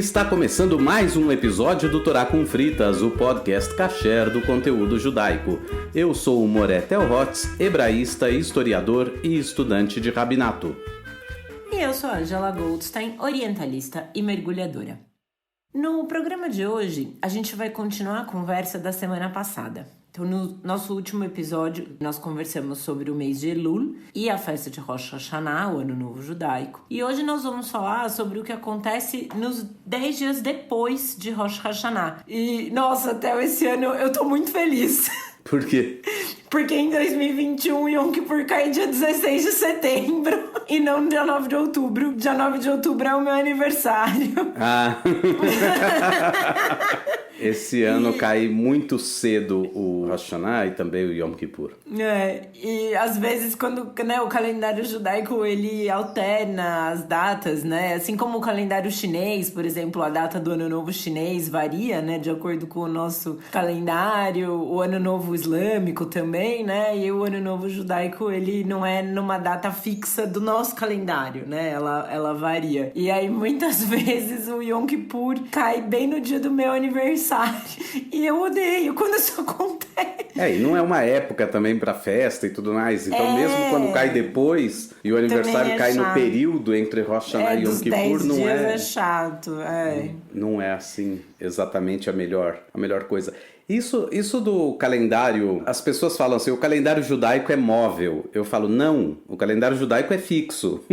Está começando mais um episódio do Torá com Fritas, o podcast kasher do conteúdo judaico. Eu sou o Moré Telhotz, hebraísta, historiador e estudante de rabinato. E eu sou a Angela Goldstein, orientalista e mergulhadora. No programa de hoje, a gente vai continuar a conversa da semana passada. Então, no nosso último episódio, nós conversamos sobre o mês de Elul e a festa de Rosh Hashanah, o Ano Novo Judaico. E hoje nós vamos falar sobre o que acontece nos 10 dias depois de Rosh Hashanah. E, nossa, até esse ano eu tô muito feliz. Por quê? Porque em 2021, Yom Kippur cai dia 16 de setembro e não dia 9 de outubro. Dia 9 de outubro é o meu aniversário. Ah! Esse ano cai muito cedo o Rosh Hashanah e também o Yom Kippur. E às vezes quando o calendário judaico ele alterna as datas, né? Assim como o calendário chinês, por exemplo, a data do Ano Novo chinês varia, né? De acordo com o nosso calendário, o Ano Novo islâmico também, né? E o Ano Novo judaico, ele não é numa data fixa do nosso calendário, né? Ela varia. E aí muitas vezes o Yom Kippur cai bem no dia do meu aniversário. E eu odeio quando isso acontece. E não é uma época também pra festa e tudo mais. Então, mesmo quando cai depois e o aniversário cai no período entre Rosh Hashanah e Yom Kippur, não é... é chato, Não é assim exatamente a melhor coisa. Isso do calendário, as pessoas falam assim, o calendário judaico é móvel. Eu falo, não, o calendário judaico é fixo.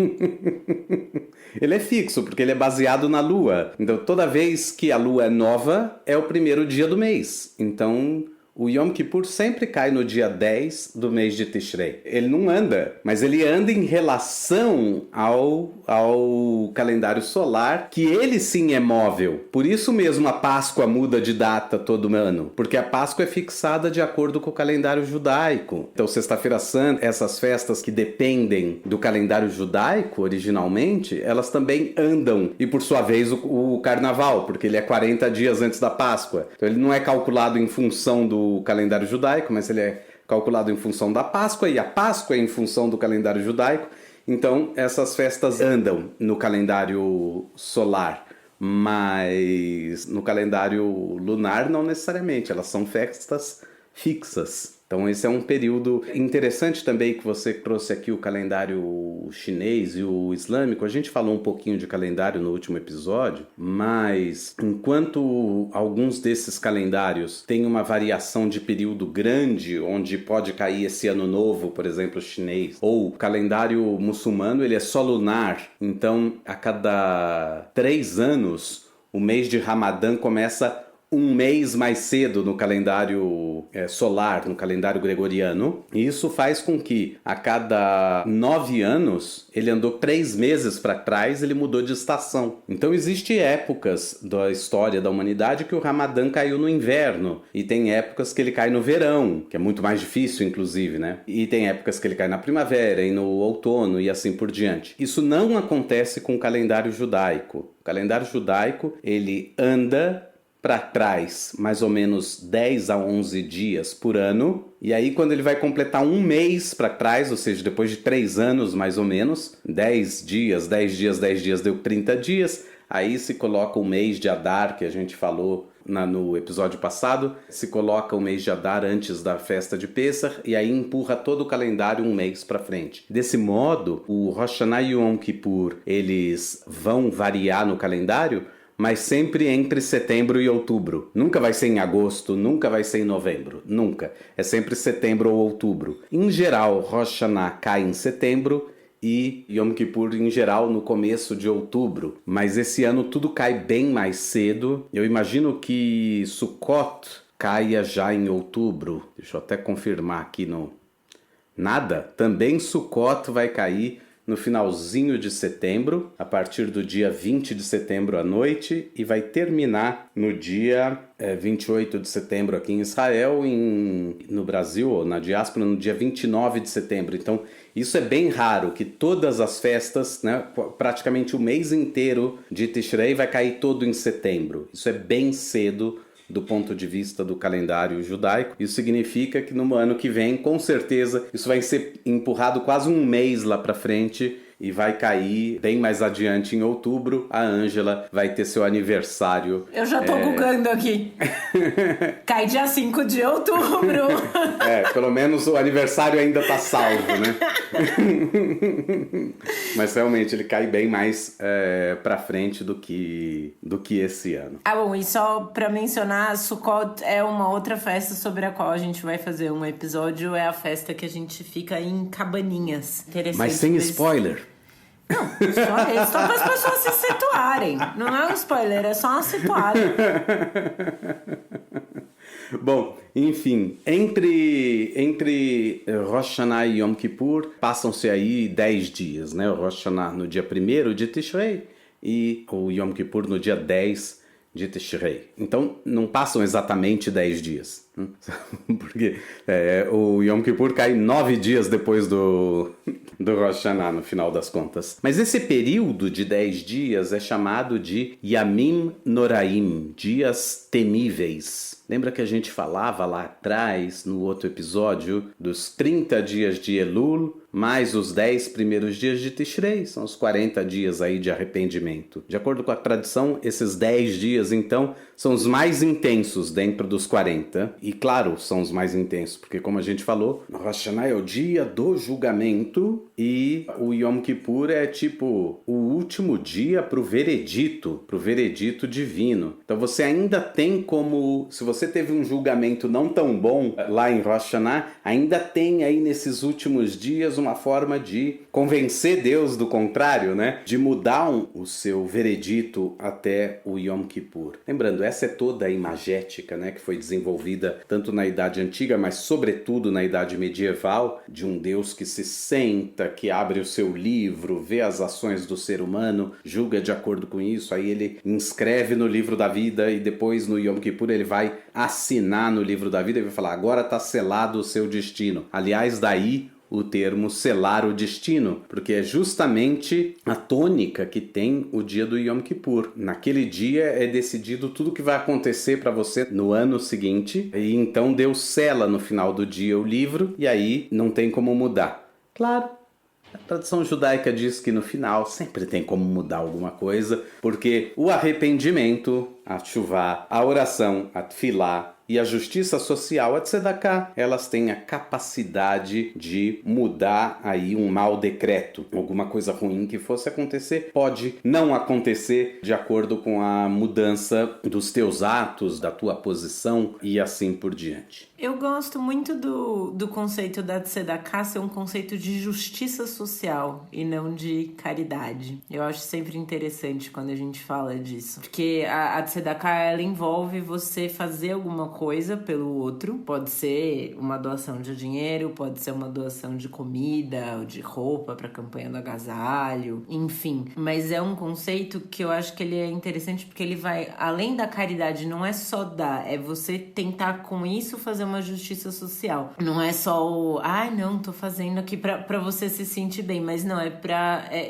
Ele é fixo, porque ele é baseado na lua. Então, toda vez que a lua é nova, é o primeiro dia do mês. Então, o Yom Kippur sempre cai no dia 10 do mês de Tishrei. Ele não anda, mas ele anda em relação ao calendário solar, que ele sim é móvel. Por isso mesmo a Páscoa muda de data todo ano, porque a Páscoa é fixada de acordo com o calendário judaico. Então, Sexta-feira Santa, essas festas que dependem do calendário judaico originalmente, elas também andam. E por sua vez o Carnaval, porque ele é 40 dias antes da Páscoa. Então, ele não é calculado em função do calendário judaico, mas ele é calculado em função da Páscoa, e a Páscoa é em função do calendário judaico. Então, essas festas andam no calendário solar, mas no calendário lunar não necessariamente, elas são festas fixas. Então esse é um período interessante também que você trouxe aqui o calendário chinês e o islâmico. A gente falou um pouquinho de calendário no último episódio, mas enquanto alguns desses calendários têm uma variação de período grande, onde pode cair esse ano novo, por exemplo, chinês, ou o calendário muçulmano, ele é só lunar. Então a cada 3 anos o mês de Ramadã começa um mês mais cedo no calendário solar, no calendário gregoriano. E isso faz com que a cada 9 anos, ele andou 3 meses para trás, ele mudou de estação. Então existem épocas da história da humanidade que o Ramadã caiu no inverno. E tem épocas que ele cai no verão, que é muito mais difícil, inclusive, né? E tem épocas que ele cai na primavera e no outono e assim por diante. Isso não acontece com o calendário judaico. O calendário judaico, ele anda para trás mais ou menos 10 a 11 dias por ano, e aí quando ele vai completar um mês para trás, ou seja, depois de 3 anos mais ou menos, 10 dias deu 30 dias, aí se coloca o mês de Adar, que a gente falou no episódio passado, se coloca o mês de Adar antes da festa de Pessah, e aí empurra todo o calendário um mês para frente. Desse modo, o Rosh Hashanah e o Yom Kippur, eles vão variar no calendário, mas sempre entre setembro e outubro. Nunca vai ser em agosto, nunca vai ser em novembro, nunca. É sempre setembro ou outubro. Em geral, Rosh Hashanah cai em setembro e Yom Kippur, em geral, no começo de outubro. Mas esse ano tudo cai bem mais cedo. Eu imagino que Sukkot caia já em outubro. Deixa eu até confirmar aqui no... Nada. Também Sukkot vai cair no finalzinho de setembro, a partir do dia 20 de setembro à noite, e vai terminar no dia 28 de setembro aqui em Israel, no Brasil, ou na diáspora, no dia 29 de setembro. Então, isso é bem raro, que todas as festas, né, praticamente o mês inteiro de Tishrei vai cair todo em setembro. Isso é bem cedo do ponto de vista do calendário judaico. Isso significa que no ano que vem, com certeza, isso vai ser empurrado quase um mês lá para frente e vai cair bem mais adiante em outubro. A Ângela vai ter seu aniversário. Eu já tô googando aqui. Cai dia 5 de outubro. Pelo menos o aniversário ainda tá salvo, né? Mas realmente ele cai bem mais pra frente do que esse ano. Bom, e só pra mencionar, Sukkot é uma outra festa sobre a qual a gente vai fazer um episódio. É a festa que a gente fica em cabaninhas. Interessante. Mas sem spoiler. Não, só para as pessoas se situarem. Não é um spoiler, é só uma situada. Bom, enfim, entre Rosh Hashanah e Yom Kippur, passam-se aí 10 dias, né? O Rosh Hashanah no dia 1º de Tishrei e o Yom Kippur no dia 10 de Tishrei. Então, não passam exatamente 10 dias. Porque o Yom Kippur cai 9 dias depois do Rosh Hashanah, no final das contas. Mas esse período de 10 dias é chamado de Yamim Noraim, dias temíveis. Lembra que a gente falava lá atrás, no outro episódio, dos 30 dias de Elul, mais os 10 primeiros dias de Tishrei, são os 40 dias aí de arrependimento. De acordo com a tradição, esses 10 dias, então, são os mais intensos dentro dos 40. E claro, são os mais intensos, porque como a gente falou, o Rosh Hashanah é o dia do julgamento e o Yom Kippur é tipo o último dia pro veredito divino. Então você ainda tem como, se você teve um julgamento não tão bom lá em Rosh Hashanah, ainda tem aí nesses últimos dias uma forma de convencer Deus do contrário, né? De mudar o seu veredito até o Yom Kippur. Lembrando, essa é toda a imagética, né, que foi desenvolvida tanto na Idade Antiga, mas sobretudo na Idade Medieval, de um Deus que se senta, que abre o seu livro, vê as ações do ser humano, julga de acordo com isso, aí ele inscreve no livro da vida e depois no Yom Kippur ele vai assinar no livro da vida e vai falar, agora está selado o seu destino. Aliás, daí o termo selar o destino, porque é justamente a tônica que tem o dia do Yom Kippur. Naquele dia é decidido tudo que vai acontecer para você no ano seguinte, e então Deus sela no final do dia o livro, e aí não tem como mudar. Claro, a tradição judaica diz que no final sempre tem como mudar alguma coisa, porque o arrependimento, a tshuvá, a oração, a tefilá, e a justiça social, a tzedakah, elas têm a capacidade de mudar aí um mau decreto. Alguma coisa ruim que fosse acontecer pode não acontecer de acordo com a mudança dos teus atos, da tua posição e assim por diante. Eu gosto muito do conceito da tzedakah ser um conceito de justiça social e não de caridade. Eu acho sempre interessante quando a gente fala disso. Porque a tzedakah, ela envolve você fazer alguma coisa pelo outro. Pode ser uma doação de dinheiro, pode ser uma doação de comida ou de roupa para a campanha do agasalho, enfim. Mas é um conceito que eu acho que ele é interessante porque ele vai além da caridade, não é só dar, é você tentar com isso fazer uma justiça social. Não é só o, não, tô fazendo aqui pra você se sentir bem, mas não,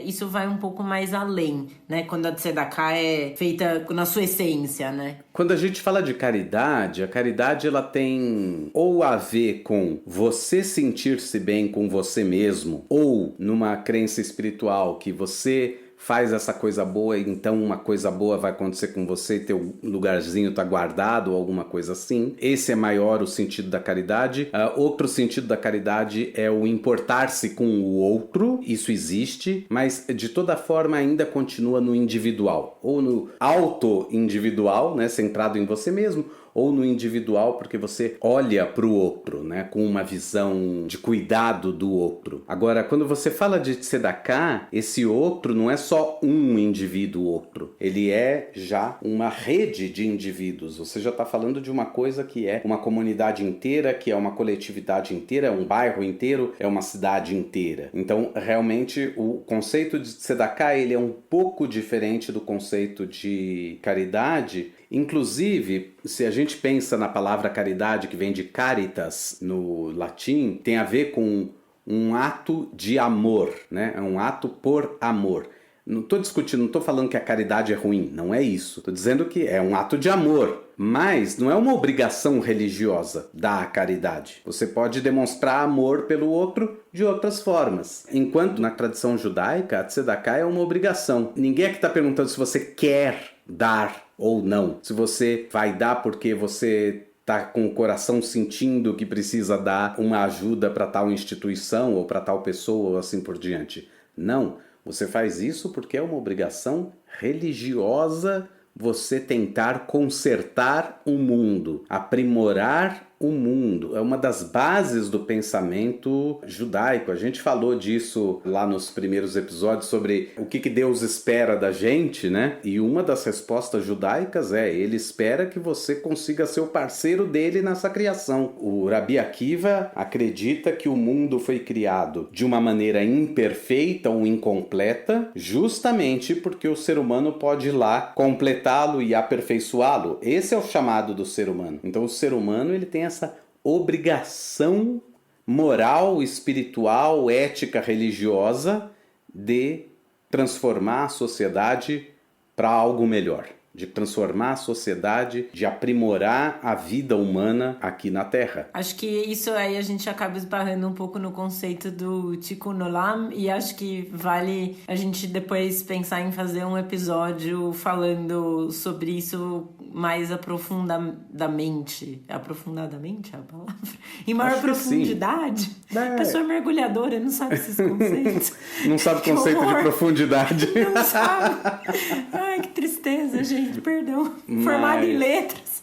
isso vai um pouco mais além, né? Quando a tzedakah é feita na sua essência, né? Quando a gente fala de caridade, a caridade ela tem ou a ver com você sentir-se bem com você mesmo, ou numa crença espiritual que você faz essa coisa boa e então uma coisa boa vai acontecer com você e teu lugarzinho tá guardado ou alguma coisa assim. Esse é maior o sentido da caridade. Outro sentido da caridade é o importar-se com o outro. Isso existe, mas de toda forma ainda continua no individual. Ou no auto-individual, né, centrado em você mesmo, ou no individual porque você olha para o outro, né, com uma visão de cuidado do outro. Agora, quando você fala de tzedakah, esse outro não é só um indivíduo outro, ele é já uma rede de indivíduos. Você já está falando de uma coisa que é uma comunidade inteira, que é uma coletividade inteira, é um bairro inteiro, é uma cidade inteira. Então, realmente, o conceito de tzedakah, ele é um pouco diferente do conceito de caridade. Inclusive, se a gente pensa na palavra caridade, que vem de caritas no latim, tem a ver com um ato de amor, né? É um ato por amor. Não estou discutindo, não estou falando que a caridade é ruim, não é isso. Estou dizendo que é um ato de amor, Mas não é uma obrigação religiosa dar a caridade. Você pode demonstrar amor pelo outro de outras formas. Enquanto na tradição judaica, a tzedakah é uma obrigação. Ninguém aqui está perguntando se você quer dar ou não. Se você vai dar porque você está com o coração sentindo que precisa dar uma ajuda para tal instituição ou para tal pessoa ou assim por diante. Não. Você faz isso porque é uma obrigação religiosa você tentar consertar o mundo, aprimorar o mundo. É uma das bases do pensamento judaico. A gente falou disso lá nos primeiros episódios sobre o que Deus espera da gente, né? E uma das respostas judaicas é: ele espera que você consiga ser o parceiro dele nessa criação. O Rabi Akiva acredita que o mundo foi criado de uma maneira imperfeita ou incompleta, justamente porque o ser humano pode ir lá completá-lo e aperfeiçoá-lo. Esse é o chamado do ser humano. Então o ser humano, ele tem essa obrigação moral, espiritual, ética, religiosa de transformar a sociedade para algo melhor, de transformar a sociedade, de aprimorar a vida humana aqui na Terra. Acho que isso aí a gente acaba esbarrando um pouco no conceito do Tikkun Olam, e acho que vale a gente depois pensar em fazer um episódio falando sobre isso mais aprofundadamente. Aprofundadamente é a palavra? Em maior Acho profundidade? A pessoa mergulhadora não sabe esses conceitos. Não sabe o conceito de profundidade. Não sabe. Ai, que tristeza, gente. Perdão. Formado em letras.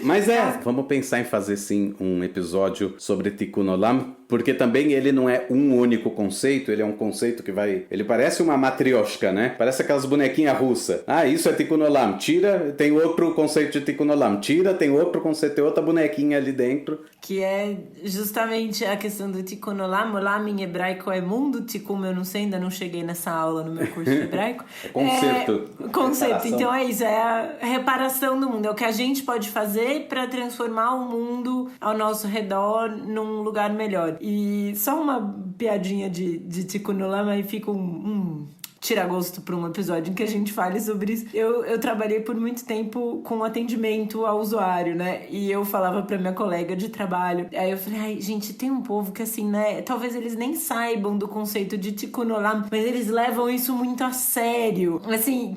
Mas vamos pensar em fazer sim um episódio sobre Tikkun Olam, porque também ele não é um único conceito, ele é um conceito que vai... Ele parece uma matrioshka, né? Parece aquelas bonequinhas russas. Ah, isso é Tikkun Olam. Tira, tem outro conceito de Tikkun Olam. Tira, tem outro conceito, tem outra bonequinha ali dentro. Que é justamente a questão do Tikkun Olam. Olam em hebraico é mundo. Tikkun, eu não sei, ainda não cheguei nessa aula no meu curso de hebraico. Conceito. Conceito. Então é isso, é a reparação do mundo. É o que a gente pode fazer para transformar o mundo ao nosso redor num lugar melhor. E só uma piadinha de Tikkun Olam, aí fica um tira-gosto para um episódio em que a gente fale sobre isso. Eu trabalhei por muito tempo com atendimento ao usuário, né? E eu falava pra minha colega de trabalho. Aí eu falei, ai, gente, tem um povo que assim, né? Talvez eles nem saibam do conceito de Tikkun Olam, mas eles levam isso muito a sério. Assim,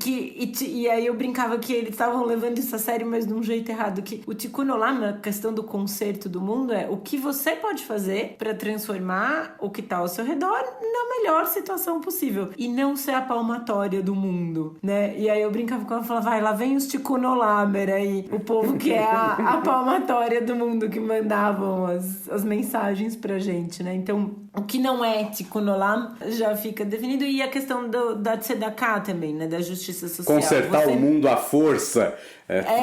e aí eu brincava que eles estavam levando isso a sério, mas de um jeito errado. Que o Tikkun Olam, a questão do conserto do mundo, é o que você pode fazer pra transformar o que tá ao seu redor na melhor situação possível. E não ser a palmatória do mundo, né? E aí eu brincava com ela e falava, vai, lá vem os Tikkun Olamer aí, o povo que é a palmatória do mundo, que mandavam as mensagens pra gente, né? Então, o que não é Tikkun Olam já fica definido. E a questão da tzedakah também, né? Da justiça social. Consertar o mundo à força,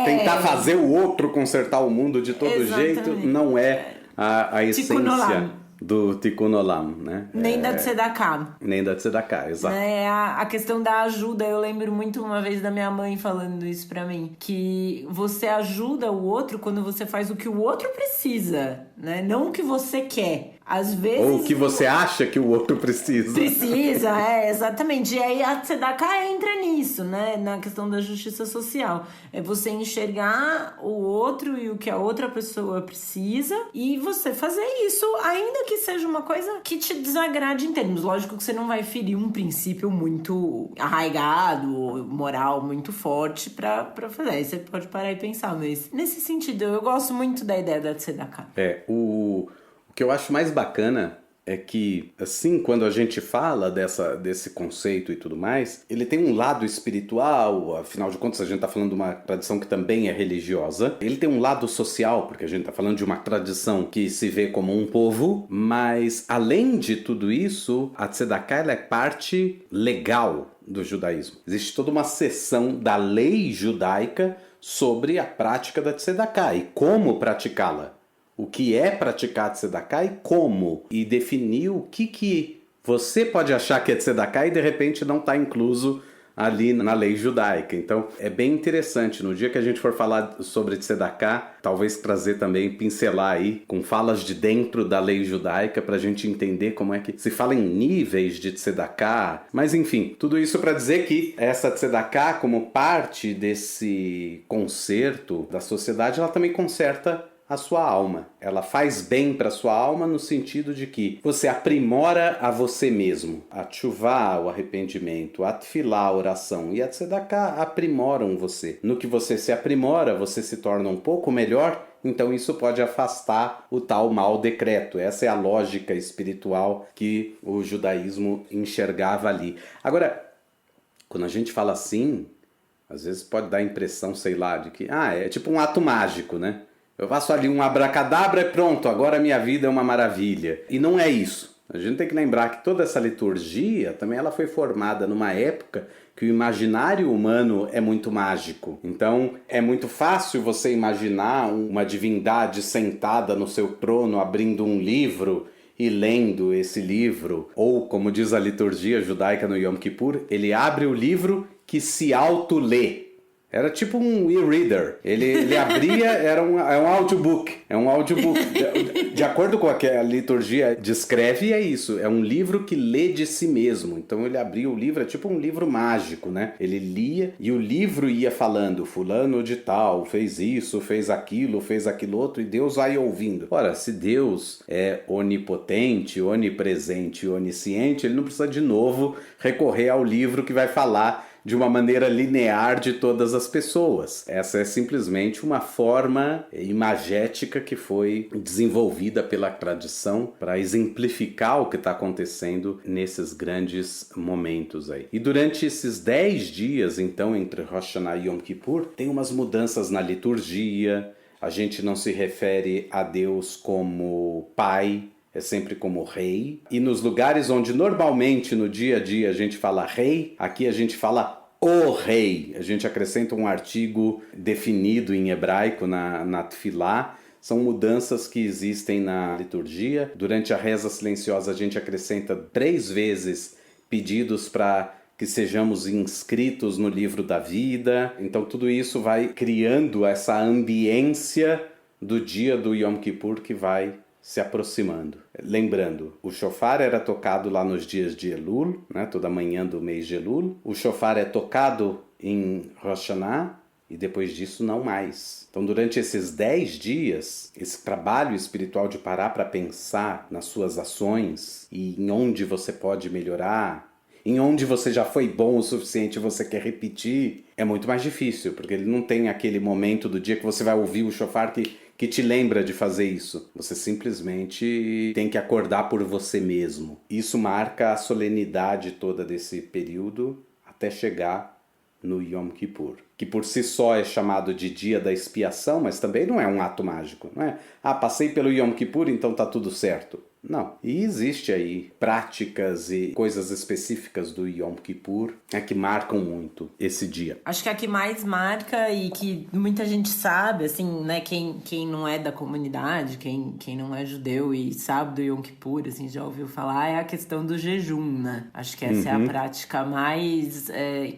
tentar fazer o outro consertar o mundo de todo jeito, não é a essência do Tikkun Olam, né? Nem da tzedakah. Nem da tzedakah, exato. A questão da ajuda, eu lembro muito uma vez da minha mãe falando isso pra mim, que você ajuda o outro quando você faz o que o outro precisa, né? Não o que você quer. Às vezes... Ou o que você acha que o outro precisa. Precisa, exatamente. E aí a tzedakah entra nisso, né? Na questão da justiça social. É você enxergar o outro e o que a outra pessoa precisa e você fazer isso, ainda que seja uma coisa que te desagrade em termos. Lógico que você não vai ferir um princípio muito arraigado, moral muito forte pra fazer. Aí você pode parar e pensar, mas nesse sentido, eu gosto muito da ideia da tzedakah. O que eu acho mais bacana é que, assim, quando a gente fala desse conceito e tudo mais, ele tem um lado espiritual, afinal de contas a gente está falando de uma tradição que também é religiosa. Ele tem um lado social, porque a gente está falando de uma tradição que se vê como um povo, mas além de tudo isso, a tzedakah ela é parte legal do judaísmo. Existe toda uma seção da lei judaica sobre a prática da tzedakah e como praticá-la. O que é praticar tzedakah e como. E definir o que você pode achar que é tzedakah e de repente não está incluso ali na lei judaica. Então, é bem interessante. No dia que a gente for falar sobre tzedakah, talvez trazer também, pincelar aí, com falas de dentro da lei judaica, para a gente entender como é que se fala em níveis de tzedakah. Mas, enfim, tudo isso para dizer que essa tzedakah, como parte desse conserto da sociedade, ela também conserta a sua alma. Ela faz bem para a sua alma no sentido de que você aprimora a você mesmo. A tchuvá, o arrependimento, a tefilá, a oração e a tzedakah aprimoram você. No que você se aprimora, você se torna um pouco melhor, então isso pode afastar o tal mau decreto. Essa é a lógica espiritual que o judaísmo enxergava ali. Agora, quando a gente fala assim, às vezes pode dar a impressão, sei lá, de que é tipo um ato mágico, né? Eu faço ali um abracadabra e pronto, agora a minha vida é uma maravilha. E não é isso. A gente tem que lembrar que toda essa liturgia também ela foi formada numa época que o imaginário humano é muito mágico. Então é muito fácil você imaginar uma divindade sentada no seu trono abrindo um livro e lendo esse livro. Ou, como diz a liturgia judaica no Yom Kippur, ele abre o livro que se auto-lê. Era tipo um e-reader. Ele abria, é um audiobook. É um audiobook. De acordo com o que a liturgia descreve, é isso. É um livro que lê de si mesmo. Então ele abria o livro, é tipo um livro mágico, né? Ele lia e o livro ia falando, fulano de tal, fez isso, fez aquilo outro, e Deus vai ouvindo. Ora, se Deus é onipotente, onipresente e onisciente, ele não precisa de novo recorrer ao livro que vai falar de uma maneira linear de todas as pessoas. Essa é simplesmente uma forma imagética que foi desenvolvida pela tradição para exemplificar o que está acontecendo nesses grandes momentos aí. E durante esses 10 dias, então, entre Rosh Hashanah e Yom Kippur, tem umas mudanças na liturgia. A gente não se refere a Deus como Pai, é sempre como rei. E nos lugares onde normalmente no dia a dia a gente fala rei, aqui a gente fala o rei. A gente acrescenta um artigo definido em hebraico na tefilá. São mudanças que existem na liturgia. Durante a reza silenciosa a gente acrescenta 3 vezes pedidos para que sejamos inscritos no livro da vida. Então tudo isso vai criando essa ambiência do dia do Yom Kippur que vai se aproximando. Lembrando, o shofar era tocado lá nos dias de Elul, né, toda manhã do mês de Elul. O shofar é tocado em Rosh Hashanah e depois disso não mais. Então durante esses 10 dias, esse trabalho espiritual de parar para pensar nas suas ações e em onde você pode melhorar, em onde você já foi bom o suficiente e você quer repetir, é muito mais difícil, porque ele não tem aquele momento do dia que você vai ouvir o shofar que te lembra de fazer isso. Você simplesmente tem que acordar por você mesmo. Isso marca a solenidade toda desse período até chegar no Yom Kippur, que por si só é chamado de dia da expiação, mas também não é um ato mágico, não é? Passei pelo Yom Kippur, então tá tudo certo. Não. E existe aí práticas e coisas específicas do Yom Kippur que marcam muito esse dia. Acho que a que mais marca e que muita gente sabe, assim, né, quem não é da comunidade, quem não é judeu e sabe do Yom Kippur, assim, já ouviu falar, é a questão do jejum, né? Acho que essa é a prática mais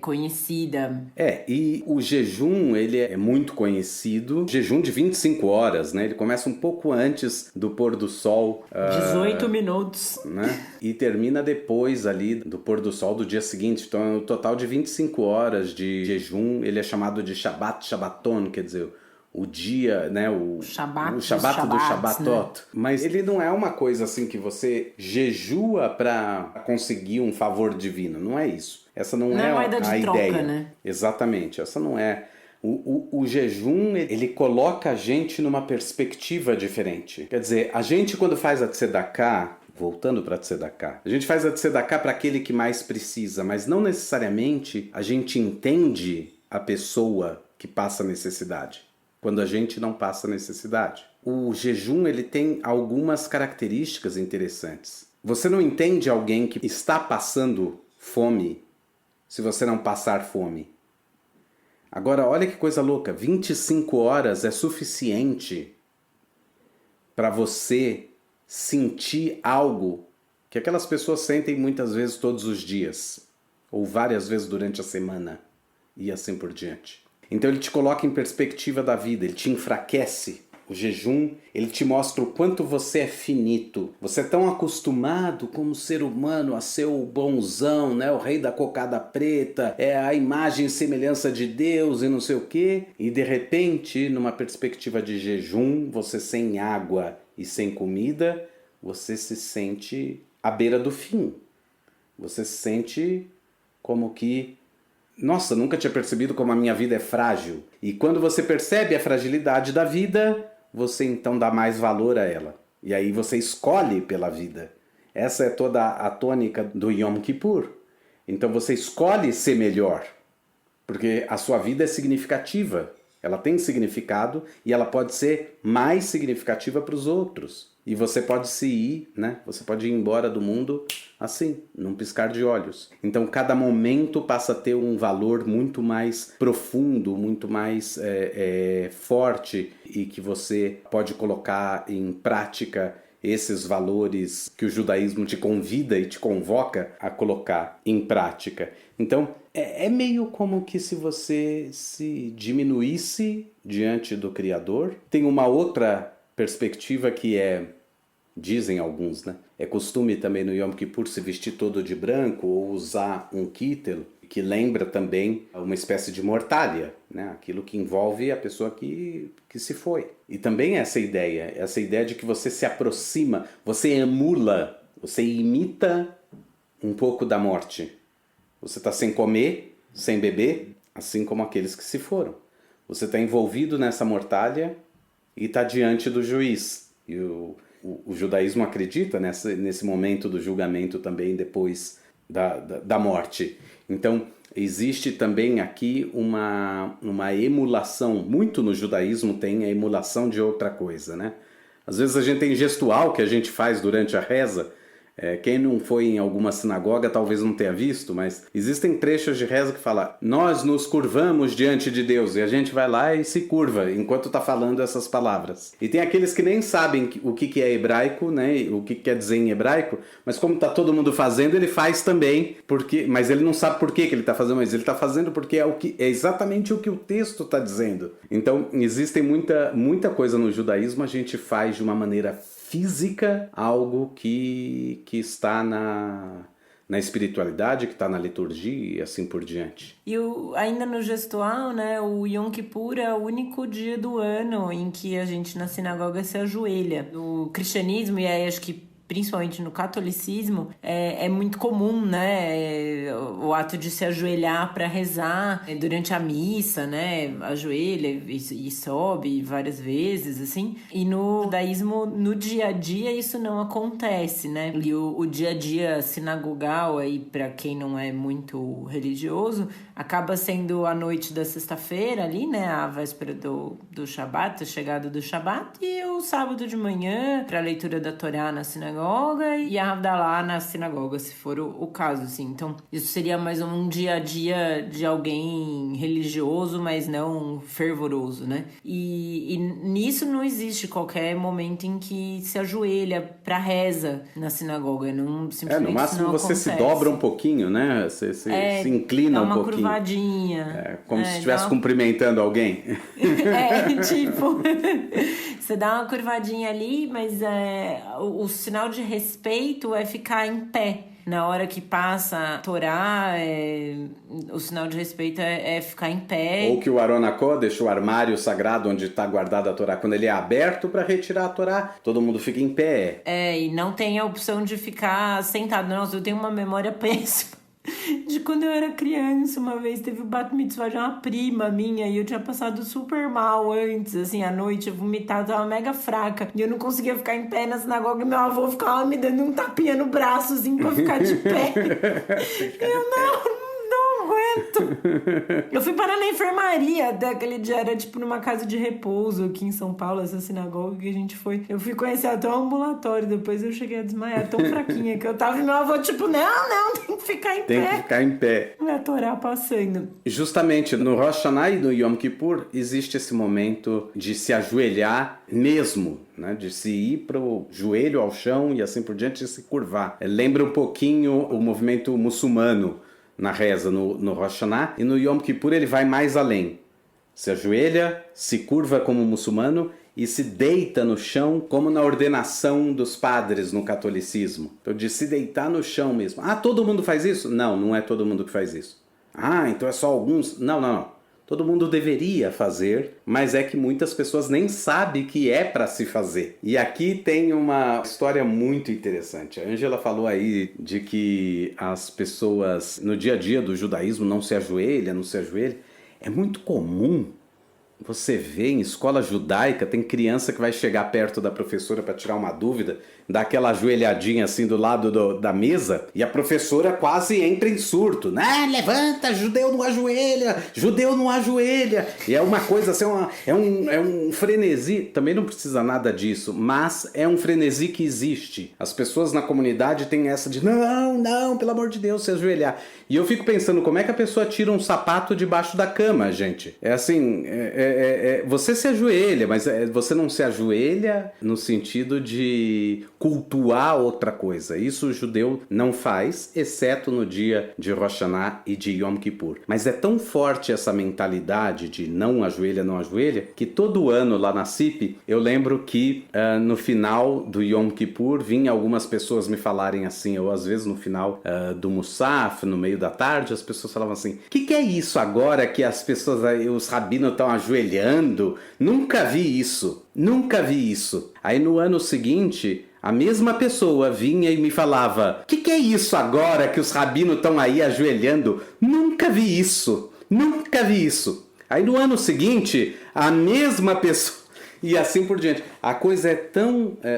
conhecida. E o jejum, ele é muito conhecido. Jejum de 25 horas, né? Ele começa um pouco antes do pôr do sol. 18 minutos. Né? E termina depois ali do pôr do sol do dia seguinte. Então é um total de 25 horas de jejum. Ele é chamado de Shabbat Shabbaton, quer dizer, o dia, né? O Shabbat do Shabbatot. Né? Mas ele não é uma coisa assim que você jejua para conseguir um favor divino. Não é isso. Essa não é a ideia. Né? Exatamente. Essa não é. O jejum, ele coloca a gente numa perspectiva diferente. Quer dizer, a gente quando faz a tzedakah, voltando para a tzedakah, a gente faz a tzedakah para aquele que mais precisa, mas não necessariamente a gente entende a pessoa que passa necessidade, quando a gente não passa necessidade. O jejum, ele tem algumas características interessantes. Você não entende alguém que está passando fome se você não passar fome. Agora, olha que coisa louca, 25 horas é suficiente para você sentir algo que aquelas pessoas sentem muitas vezes todos os dias, ou várias vezes durante a semana, e assim por diante. Então ele te coloca em perspectiva da vida, ele te enfraquece. O jejum, ele te mostra o quanto você é finito. Você é tão acostumado como ser humano a ser o bonzão, né? O rei da cocada preta, é a imagem e semelhança de Deus e não sei o quê. E de repente, numa perspectiva de jejum, você sem água e sem comida, você se sente à beira do fim. Você se sente como que, nossa, nunca tinha percebido como a minha vida é frágil. E quando você percebe a fragilidade da vida, você então dá mais valor a ela. E aí você escolhe pela vida. Essa é toda a tônica do Yom Kippur. Então você escolhe ser melhor. Porque a sua vida é significativa. Ela tem significado e ela pode ser mais significativa para os outros. E você pode se ir, né? Você pode ir embora do mundo assim, num piscar de olhos. Então cada momento passa a ter um valor muito mais profundo, muito mais forte, e que você pode colocar em prática esses valores que o judaísmo te convida e te convoca a colocar em prática. Então é meio como que se você se diminuísse diante do Criador. Tem uma outra perspectiva que dizem alguns, né? É costume também no Yom Kippur se vestir todo de branco ou usar um kittel, que lembra também uma espécie de mortalha, né? Aquilo que envolve a pessoa que se foi. E também essa ideia de que você se aproxima, você emula, você imita um pouco da morte. Você está sem comer, sem beber, assim como aqueles que se foram. Você está envolvido nessa mortalha e está diante do juiz. E o judaísmo acredita nesse momento do julgamento também depois da morte. Então, existe também aqui uma emulação. Muito no judaísmo tem a emulação de outra coisa, né? Às vezes a gente tem gestual que a gente faz durante a reza. Quem não foi em alguma sinagoga talvez não tenha visto, mas existem trechos de reza que fala: nós nos curvamos diante de Deus, e a gente vai lá e se curva enquanto está falando essas palavras. E tem aqueles que nem sabem o que é hebraico, né? O que quer dizer em hebraico, mas como está todo mundo fazendo, ele faz também, mas ele não sabe por que ele está fazendo, mas ele está fazendo porque é exatamente o que o texto está dizendo. Então existem muita coisa no judaísmo, a gente faz de uma maneira física, algo que está na espiritualidade, que está na liturgia e assim por diante. E ainda no gestual, né, o Yom Kippur é o único dia do ano em que a gente na sinagoga se ajoelha. No cristianismo, e aí acho que principalmente no catolicismo, é muito comum, né, o ato de se ajoelhar para rezar durante a missa, né, ajoelha e sobe várias vezes, assim. E no judaísmo, no dia a dia, isso não acontece, né? E o dia a dia sinagogal, aí, para quem não é muito religioso, acaba sendo a noite da sexta-feira ali, né, a véspera do Shabat, a chegada do Shabat, e o sábado de manhã, para a leitura da Torá na sinagoga, e a Havdalah na sinagoga, se for o caso, assim. Então, isso seria mais um dia a dia de alguém religioso, mas não fervoroso, né? E nisso não existe qualquer momento em que se ajoelha pra reza na sinagoga. Não, simplesmente no máximo não você acontece. se dobra um pouquinho, né? Você se inclina um pouquinho. Dá uma curvadinha. Como se estivesse cumprimentando alguém. Tipo... Você dá uma curvadinha ali, mas o sinal de respeito é ficar em pé. Na hora que passa a Torá, o sinal de respeito é ficar em pé. Ou que o Aron HaKodesh, o armário sagrado onde está guardada a Torá, quando ele é aberto para retirar a Torá, todo mundo fica em pé. E não tem a opção de ficar sentado. Nossa, eu tenho uma memória péssima de quando eu era criança. Uma vez teve o bat mitzvah de uma prima minha e eu tinha passado super mal antes, assim, à noite, eu vomitava, tava mega fraca e eu não conseguia ficar em pé na sinagoga e meu avô ficava me dando um tapinha no braço, assim, pra ficar de pé. E eu não aguento. Eu fui parar na enfermaria até aquele dia, era tipo numa casa de repouso aqui em São Paulo, essa sinagoga que a gente foi. Eu fui conhecer até o ambulatório, depois eu cheguei a desmaiar, tão fraquinha que eu tava, e meu avô tipo, não, tem que ficar em pé. Tem que ficar em pé. A Torá passando. Justamente no Rosh Hashanah e no Yom Kippur existe esse momento de se ajoelhar mesmo, né? De se ir pro joelho ao chão e assim por diante, de se curvar. Lembra um pouquinho o movimento muçulmano, na reza no Rosh Hashanah, e no Yom Kippur ele vai mais além. Se ajoelha, se curva como muçulmano e se deita no chão, como na ordenação dos padres no catolicismo. Então, de se deitar no chão mesmo. Ah, todo mundo faz isso? Não, não é todo mundo que faz isso. Ah, então é só alguns? Não. Todo mundo deveria fazer, mas é que muitas pessoas nem sabem que é para se fazer. E aqui tem uma história muito interessante. A Ângela falou aí de que as pessoas no dia a dia do judaísmo não se ajoelham. É muito comum você ver em escola judaica, tem criança que vai chegar perto da professora para tirar uma dúvida, dá aquela ajoelhadinha assim do lado da mesa, e a professora quase entra em surto. Levanta, judeu não ajoelha. E é uma coisa assim, é um frenesi, também não precisa nada disso, mas é um frenesi que existe. As pessoas na comunidade têm essa de, não, pelo amor de Deus, se ajoelhar. E eu fico pensando, como é que a pessoa tira um sapato debaixo da cama, gente? É assim, você se ajoelha, mas você não se ajoelha no sentido de cultuar outra coisa. Isso o judeu não faz, exceto no dia de Rosh Hashanah e de Yom Kippur. Mas é tão forte essa mentalidade de não ajoelha, que todo ano lá na CIP, eu lembro que no final do Yom Kippur, vinha algumas pessoas me falarem assim, ou às vezes no final do Musaf, no meio da tarde, as pessoas falavam assim, o que é isso agora que as pessoas, os rabinos estão ajoelhando? Nunca vi isso. Aí no ano seguinte, a mesma pessoa vinha e me falava, o que é isso agora que os rabinos estão aí ajoelhando? Nunca vi isso. Aí no ano seguinte, a mesma pessoa, e assim por diante. A coisa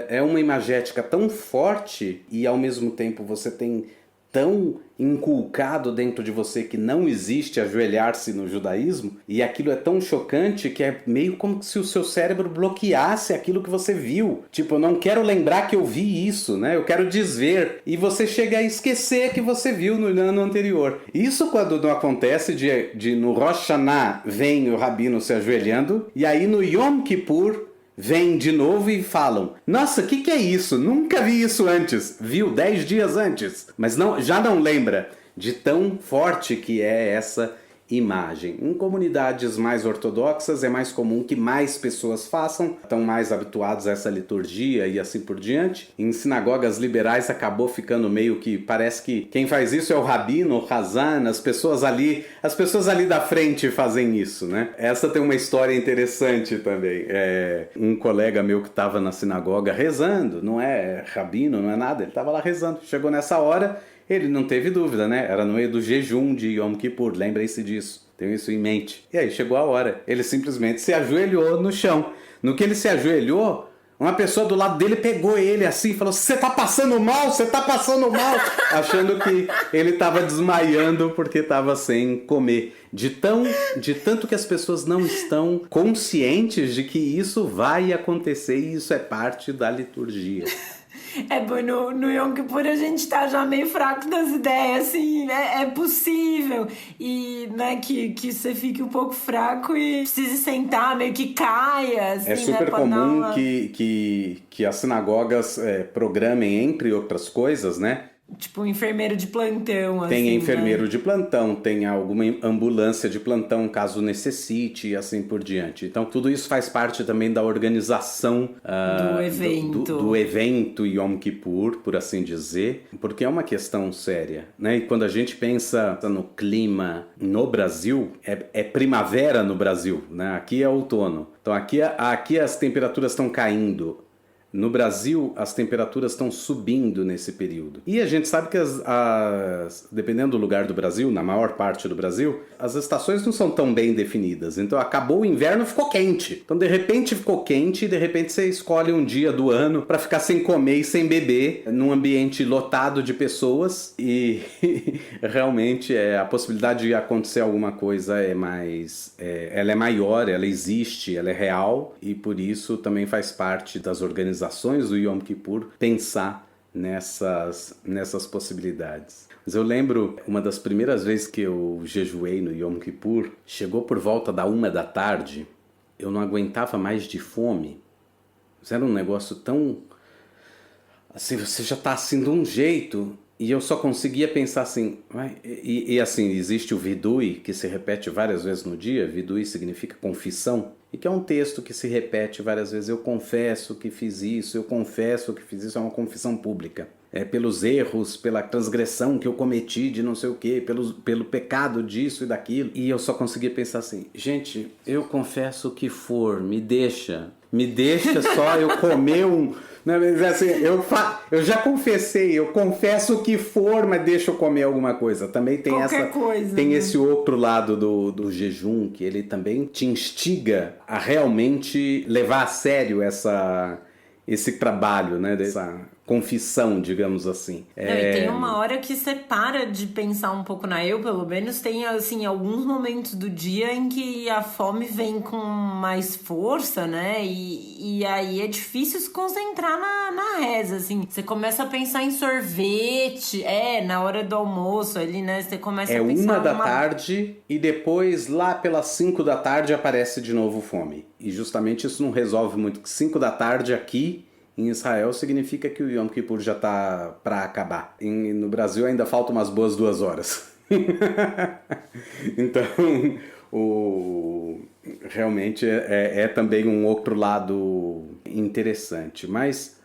é uma imagética tão forte, e ao mesmo tempo você tem tão inculcado dentro de você que não existe ajoelhar-se no judaísmo, e aquilo é tão chocante que é meio como se o seu cérebro bloqueasse aquilo que você viu. Tipo, eu não quero lembrar que eu vi isso, né? Eu quero desver. E você chega a esquecer que você viu no ano anterior. Isso quando não acontece de no Rosh Hashanah vem o rabino se ajoelhando, e aí no Yom Kippur vêm de novo e falam, nossa, o que é isso? Nunca vi isso antes. Viu 10 dias antes. Mas já não lembra de tão forte que é essa imagem. Em comunidades mais ortodoxas é mais comum que mais pessoas façam, estão mais habituados a essa liturgia e assim por diante. Em sinagogas liberais acabou ficando meio que parece que quem faz isso é o rabino, o Hazan, as pessoas ali da frente fazem isso, né? Essa tem uma história interessante também. Um colega meu que estava na sinagoga rezando, não é rabino, não é nada, ele estava lá rezando, chegou nessa hora. Ele não teve dúvida, né? Era no meio do jejum de Yom Kippur, lembrem-se disso. Tenho isso em mente. E aí chegou a hora. Ele simplesmente se ajoelhou no chão. No que ele se ajoelhou, uma pessoa do lado dele pegou ele assim e falou, você tá passando mal? Achando que ele estava desmaiando porque estava sem comer. De tanto que as pessoas não estão conscientes de que isso vai acontecer e isso é parte da liturgia. No Yom Kippur a gente tá já meio fraco das ideias, assim, é possível. E, né, que você fique um pouco fraco e precise sentar, meio que caia, assim, é super né, comum que as sinagogas programem, entre outras coisas, né? Tipo, enfermeiro de plantão, assim, tem enfermeiro de plantão, tem alguma ambulância de plantão, caso necessite, e assim por diante. Então, tudo isso faz parte também da organização do evento. Do evento Yom Kippur, por assim dizer, porque é uma questão séria, né? E quando a gente pensa no clima no Brasil, é primavera no Brasil, né? Aqui é outono. Então, aqui as temperaturas estão caindo. No Brasil, as temperaturas estão subindo nesse período. E a gente sabe que, dependendo do lugar do Brasil, na maior parte do Brasil, as estações não são tão bem definidas. Então, acabou o inverno e ficou quente. Então, de repente, ficou quente e, de repente, você escolhe um dia do ano para ficar sem comer e sem beber num ambiente lotado de pessoas. E realmente, a possibilidade de acontecer alguma coisa ela é maior, ela existe, ela é real. E, por isso, também faz parte das organizações do Yom Kippur pensar nessas possibilidades. Mas eu lembro, uma das primeiras vezes que eu jejuei no Yom Kippur, chegou por volta da 1h, eu não aguentava mais de fome. Mas era um negócio tão... assim, você já tá assim de um jeito, E eu só conseguia pensar assim, e assim, existe o vidui, que se repete várias vezes no dia, vidui significa confissão, e que é um texto que se repete várias vezes, eu confesso que fiz isso, eu confesso que fiz isso, é uma confissão pública. É pelos erros, pela transgressão que eu cometi de não sei o quê, pelo pecado disso e daquilo. E eu só conseguia pensar assim, gente, eu confesso o que for, me deixa só eu comer um... Não, mas assim, eu já confessei, eu confesso o que for, mas deixa eu comer alguma coisa. Também tem Qualquer coisa, tem né? esse outro lado do jejum, que ele também te instiga a realmente levar a sério esse trabalho, né? Dessa confissão, digamos assim. Não, e tem uma hora que você para de pensar um pouco eu, pelo menos, tem, assim, alguns momentos do dia em que a fome vem com mais força, né? E aí é difícil se concentrar na reza, assim. Você começa a pensar em sorvete, na hora do almoço ali, né? Você começa a pensar... 1 da tarde e depois, lá pelas 5 da tarde, aparece de novo fome. E justamente isso não resolve muito, que 5 da tarde aqui... Em Israel significa que o Yom Kippur já está para acabar. No Brasil ainda faltam umas boas 2 horas. Então, realmente é também um outro lado interessante. Mas,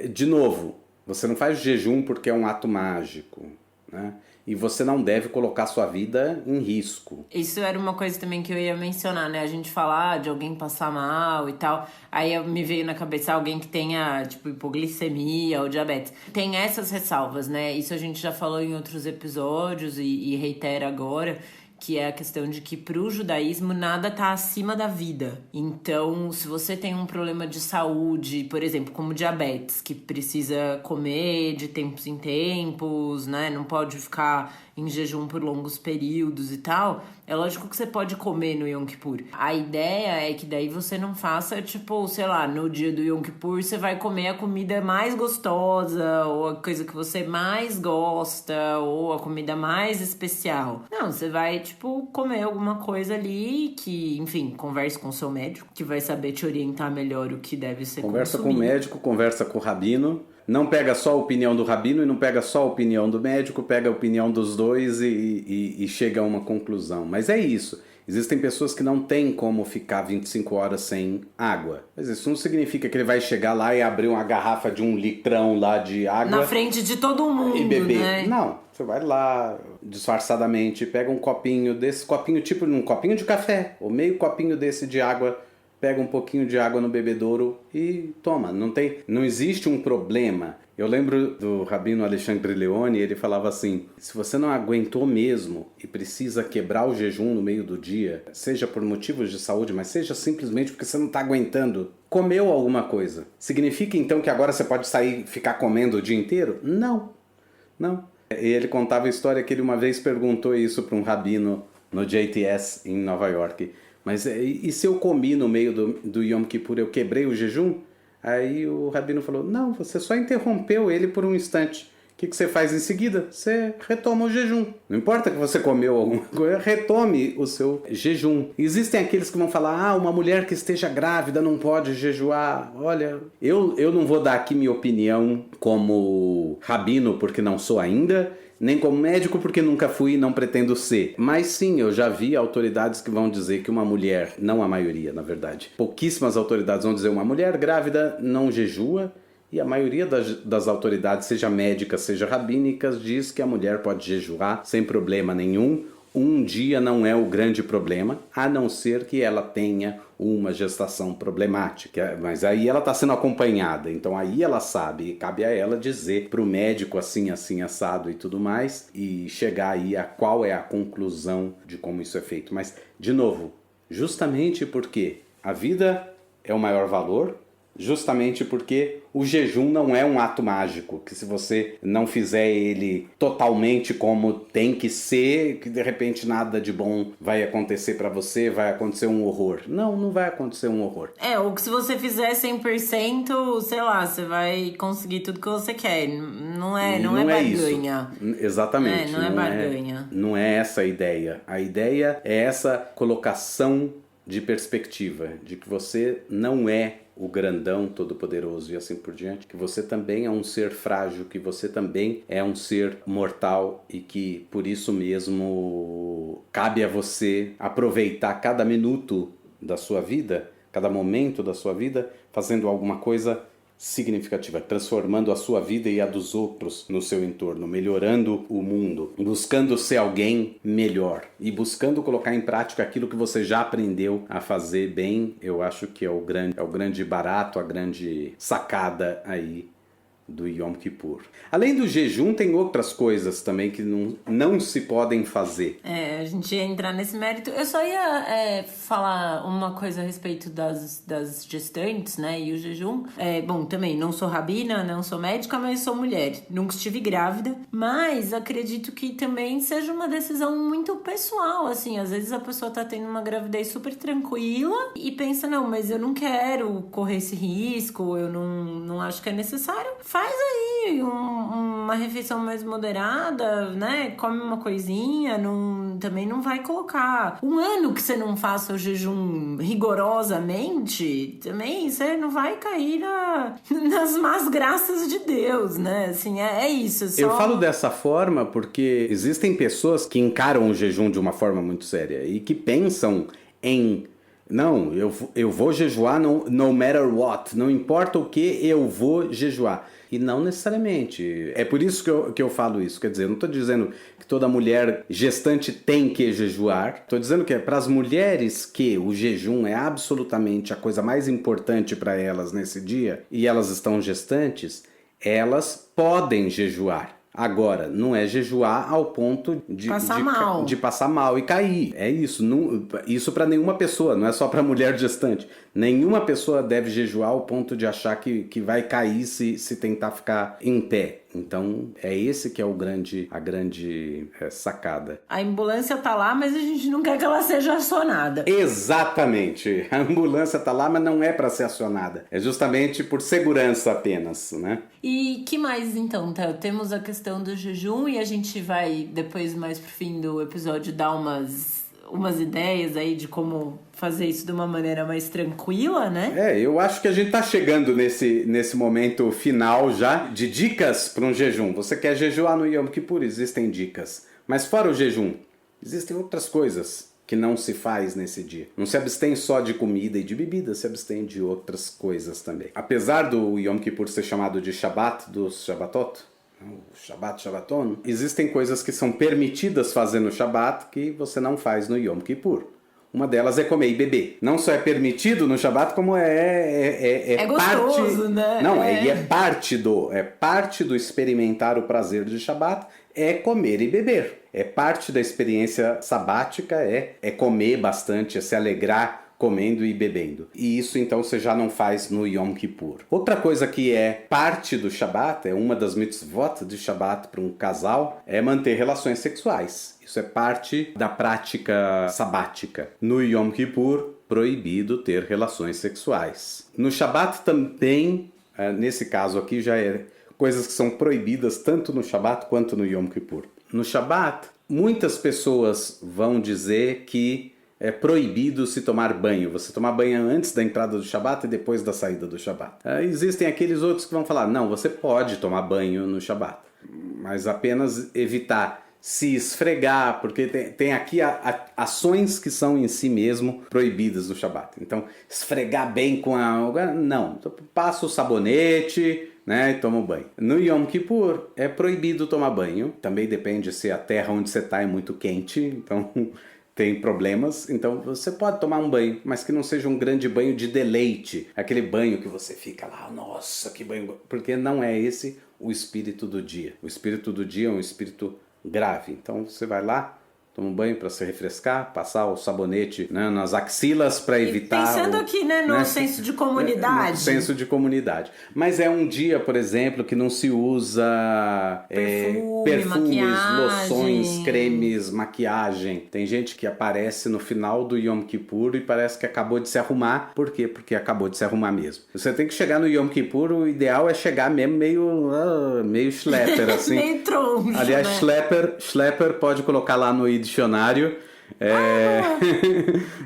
de novo, você não faz jejum porque é um ato mágico, né? E você não deve colocar sua vida em risco. Isso era uma coisa também que eu ia mencionar, né? A gente falar de alguém passar mal e tal. Aí me veio na cabeça alguém que tenha, tipo, hipoglicemia ou diabetes. Tem essas ressalvas, né? Isso a gente já falou em outros episódios e reitera agora, que é a questão de que pro judaísmo nada tá acima da vida. Então, se você tem um problema de saúde, por exemplo, como diabetes, que precisa comer de tempos em tempos, né? Não pode ficar em jejum por longos períodos e tal, é lógico que você pode comer no Yom Kippur. A ideia é que daí você não faça, tipo, sei lá, no dia do Yom Kippur você vai comer a comida mais gostosa, ou a coisa que você mais gosta, ou a comida mais especial. Não, você vai, tipo, comer alguma coisa ali que, enfim, converse com o seu médico, que vai saber te orientar melhor o que deve ser Conversa consumido. com o médico, conversa com o rabino. Não pega só a opinião do rabino e não pega só a opinião do médico, pega a opinião dos dois e chega a uma conclusão. Mas é isso. Existem pessoas que não têm como ficar 25 horas sem água. Mas isso não significa que ele vai chegar lá e abrir uma garrafa de 1 litrão lá de água... Na frente de todo mundo, e beber. né? Não, você vai lá disfarçadamente, pega um copinho desse, copinho tipo um copinho de café, ou meio copinho desse de água, pega um pouquinho de água no bebedouro e toma. Não existe um problema. Eu lembro do rabino Alexandre Leone, ele falava assim, se você não aguentou mesmo e precisa quebrar o jejum no meio do dia, seja por motivos de saúde, mas seja simplesmente porque você não está aguentando, comeu alguma coisa. Significa então que agora você pode sair e ficar comendo o dia inteiro? Não. E ele contava a história que ele uma vez perguntou isso para um rabino no JTS em Nova York. Mas e se eu comi no meio do Yom Kippur, eu quebrei o jejum? Aí o rabino falou, não, você só interrompeu ele por um instante. O que você faz em seguida? Você retoma o jejum. Não importa que você comeu alguma coisa, retome o seu jejum. Existem aqueles que vão falar, uma mulher que esteja grávida não pode jejuar. Olha, eu não vou dar aqui minha opinião como rabino, porque não sou ainda, nem como médico, porque nunca fui e não pretendo ser. Mas sim, eu já vi autoridades que vão dizer que uma mulher, não a maioria, na verdade, pouquíssimas autoridades vão dizer uma mulher grávida não jejua, e a maioria das autoridades, seja médicas, seja rabínicas, diz que a mulher pode jejuar sem problema nenhum. Um dia não é o grande problema, a não ser que ela tenha uma gestação problemática. Mas aí ela está sendo acompanhada, então aí ela sabe, e cabe a ela dizer para o médico assim, assim, assado e tudo mais, e chegar aí a qual é a conclusão de como isso é feito. Mas, de novo, justamente porque a vida é o maior valor, justamente porque o jejum não é um ato mágico, que se você não fizer ele totalmente como tem que ser, que de repente nada de bom vai acontecer pra você, vai acontecer um horror. Não vai acontecer um horror. Ou que se você fizer 100%, sei lá, você vai conseguir tudo que você quer. Não é barganha. Isso. Exatamente. Não é barganha. Não é essa a ideia. A ideia é essa colocação de perspectiva, de que você não é o grandão todo-poderoso e assim por diante, que você também é um ser frágil, que você também é um ser mortal e que por isso mesmo cabe a você aproveitar cada minuto da sua vida, cada momento da sua vida, fazendo alguma coisa significativa, transformando a sua vida e a dos outros no seu entorno, melhorando o mundo, buscando ser alguém melhor e buscando colocar em prática aquilo que você já aprendeu a fazer bem. Eu acho que é o grande barato, a grande sacada aí do Yom Kippur. Além do jejum, tem outras coisas também que não se podem fazer. A gente ia entrar nesse mérito. Eu só ia falar uma coisa a respeito das gestantes, né, e o jejum. Bom, também não sou rabina, não sou médica, mas sou mulher. Nunca estive grávida, mas acredito que também seja uma decisão muito pessoal, assim. Às vezes a pessoa tá tendo uma gravidez super tranquila e pensa, não, mas eu não quero correr esse risco, eu não acho que é necessário. Faz aí uma refeição mais moderada, né? Come uma coisinha, também não vai colocar um ano que você não faça o jejum rigorosamente, também você não vai cair nas más graças de Deus, né? Assim, é isso. Eu falo dessa forma porque existem pessoas que encaram o jejum de uma forma muito séria e que pensam em... Não, eu vou jejuar no matter what, não importa o que, eu vou jejuar. E não necessariamente. É por isso que eu falo isso. Quer dizer, eu não estou dizendo que toda mulher gestante tem que jejuar. Estou dizendo que é para as mulheres que o jejum é absolutamente a coisa mais importante para elas nesse dia, e elas estão gestantes, elas podem jejuar. Agora, não é jejuar ao ponto de passar mal e cair. É isso. Isso para nenhuma pessoa, não é só para mulher gestante. Nenhuma pessoa deve jejuar ao ponto de achar que vai cair se tentar ficar em pé. Então, é esse que é a grande sacada. A ambulância tá lá, mas a gente não quer que ela seja acionada. Exatamente. A ambulância tá lá, mas não é para ser acionada. É justamente por segurança apenas, né? E que mais, então, Theo? Temos a questão do jejum e a gente vai, depois, mais pro fim do episódio, dar umas ideias aí de como fazer isso de uma maneira mais tranquila, né? Eu acho que a gente tá chegando nesse momento final já de dicas para um jejum. Você quer jejuar no Yom Kippur? Existem dicas. Mas fora o jejum, existem outras coisas que não se faz nesse dia. Não se abstém só de comida e de bebida, se abstém de outras coisas também. Apesar do Yom Kippur ser chamado de Shabbat dos Shabbatot, o Shabbat, Shabbaton, existem coisas que são permitidas fazer no Shabbat que você não faz no Yom Kippur. Uma delas é comer e beber. Não só é permitido no Shabbat, como é gostoso, parte... né? Não, é parte do experimentar o prazer de Shabbat, é comer e beber. É parte da experiência sabática, é comer bastante, é se alegrar comendo e bebendo. E isso então você já não faz no Yom Kippur. Outra coisa que é parte do Shabat, é uma das mitzvot de Shabat para um casal, é manter relações sexuais. Isso é parte da prática sabática. No Yom Kippur, proibido ter relações sexuais. No Shabat também, nesse caso aqui, já é coisas que são proibidas tanto no Shabat quanto no Yom Kippur. No Shabat, muitas pessoas vão dizer que é proibido se tomar banho. Você tomar banho antes da entrada do Shabat e depois da saída do Shabat. Existem aqueles outros que vão falar, não, você pode tomar banho no Shabat, mas apenas evitar se esfregar, porque tem aqui ações que são em si mesmo proibidas no Shabat. Então, esfregar bem com a... Não, passa o sabonete, né, e toma um banho. No Yom Kippur é proibido tomar banho. Também depende se a terra onde você está é muito quente, então... tem problemas, então você pode tomar um banho, mas que não seja um grande banho de deleite, aquele banho que você fica lá, nossa, que banho, porque não é esse o espírito do dia. O espírito do dia é um espírito grave, então você vai lá, toma um banho para se refrescar, passar o sabonete, né, nas axilas para evitar... Pensando aqui, né, no senso de comunidade. No senso de comunidade. Mas é um dia, por exemplo, que não se usa perfumes, loções, cremes, maquiagem. Tem gente que aparece no final do Yom Kippur e parece que acabou de se arrumar. Por quê? Porque acabou de se arrumar mesmo. Você tem que chegar no Yom Kippur, o ideal é chegar mesmo meio schlepper, assim. Meio troncho, aliás, né? schlepper pode colocar lá no dicionário,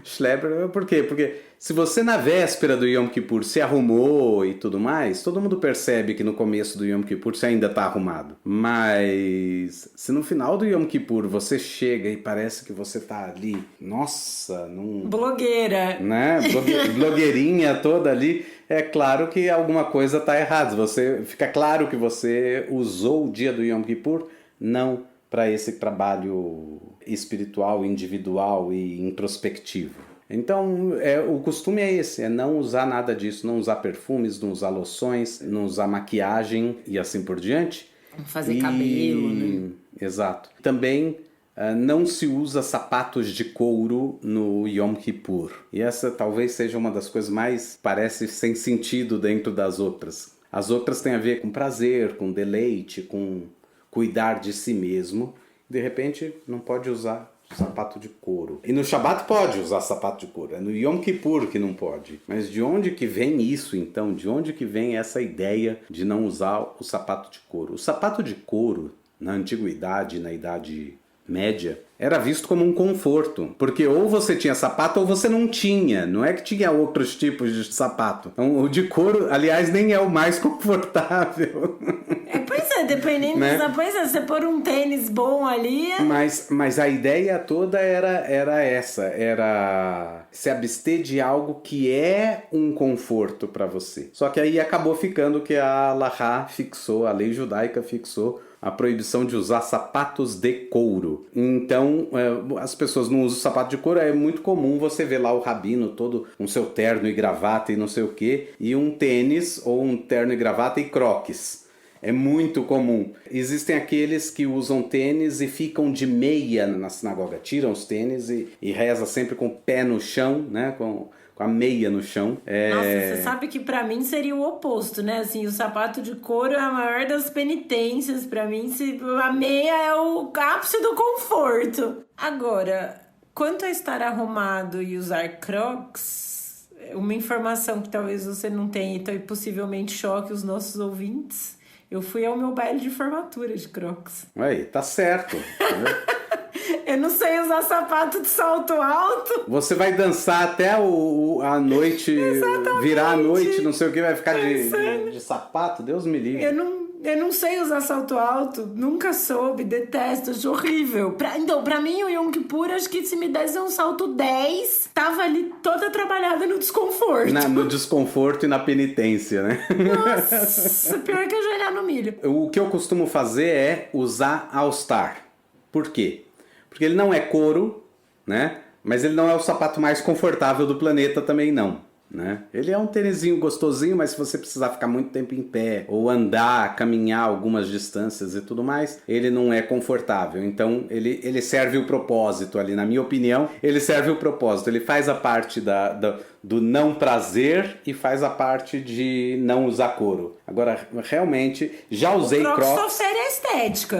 Schlepper, por quê? Porque se você na véspera do Yom Kippur se arrumou e tudo mais, todo mundo percebe que no começo do Yom Kippur você ainda tá arrumado. Mas se no final do Yom Kippur você chega e parece que você tá ali, nossa, blogueira, né? Blogueirinha toda ali, é claro que alguma coisa tá errada. Fica claro que você usou o dia do Yom Kippur não para esse trabalho espiritual, individual e introspectivo. Então, o costume é esse, é não usar nada disso, não usar perfumes, não usar loções, não usar maquiagem e assim por diante. Fazer cabelo, né? Exato. Também não se usa sapatos de couro no Yom Kippur. E essa talvez seja uma das coisas mais, parece, sem sentido dentro das outras. As outras têm a ver com prazer, com deleite, com cuidar de si mesmo. De repente, não pode usar sapato de couro. E no Shabat pode usar sapato de couro. É no Yom Kippur que não pode. Mas de onde que vem isso, então? De onde que vem essa ideia de não usar o sapato de couro? O sapato de couro, na antiguidade, na Idade Média, era visto como um conforto, porque ou você tinha sapato ou você não tinha, não é que tinha outros tipos de sapato. Então, o de couro, aliás, nem é o mais confortável. Pois é, dependendo, né? Pois é, você pôr um tênis bom ali... Mas a ideia toda era essa, era se abster de algo que é um conforto para você. Só que aí acabou ficando que a Halahá fixou, a lei judaica fixou a proibição de usar sapatos de couro. Então, as pessoas não usam sapato de couro. É muito comum você ver lá o rabino todo com seu terno e gravata e não sei o quê, e um tênis ou um terno e gravata e croques. É muito comum. Existem aqueles que usam tênis e ficam de meia na sinagoga. Tiram os tênis e reza sempre com o pé no chão, né? Com a meia no chão. Nossa, você sabe que pra mim seria o oposto, né? Assim, o sapato de couro é a maior das penitências. Pra mim, a meia é o ápice do conforto. Agora, quanto a estar arrumado e usar crocs, uma informação que talvez você não tenha e possivelmente choque os nossos ouvintes. Eu fui ao meu baile de formatura de crocs. Aí, tá certo. Eu não sei usar sapato de salto alto. Você vai dançar até a noite, Exatamente. Virar a noite, não sei o que, vai ficar de sapato, Deus me livre. Eu não sei usar salto alto, nunca soube, detesto, acho horrível. Então, pra mim, o Yom Kippur, acho que se me desse um salto 10, tava ali toda trabalhada no desconforto. No desconforto e na penitência, né? Nossa, pior que ajoelhar no milho. O que eu costumo fazer é usar All Star. Por quê? Porque ele não é couro, né? Mas ele não é o sapato mais confortável do planeta também não, né? Ele é um tênisinho gostosinho, mas se você precisar ficar muito tempo em pé ou andar, caminhar algumas distâncias e tudo mais, ele não é confortável. Então ele serve o propósito ali, na minha opinião, ele serve o propósito. Ele faz a parte do não prazer e faz a parte de não usar couro. Agora, realmente, já usei Crocs. O Crocs só fere a estética.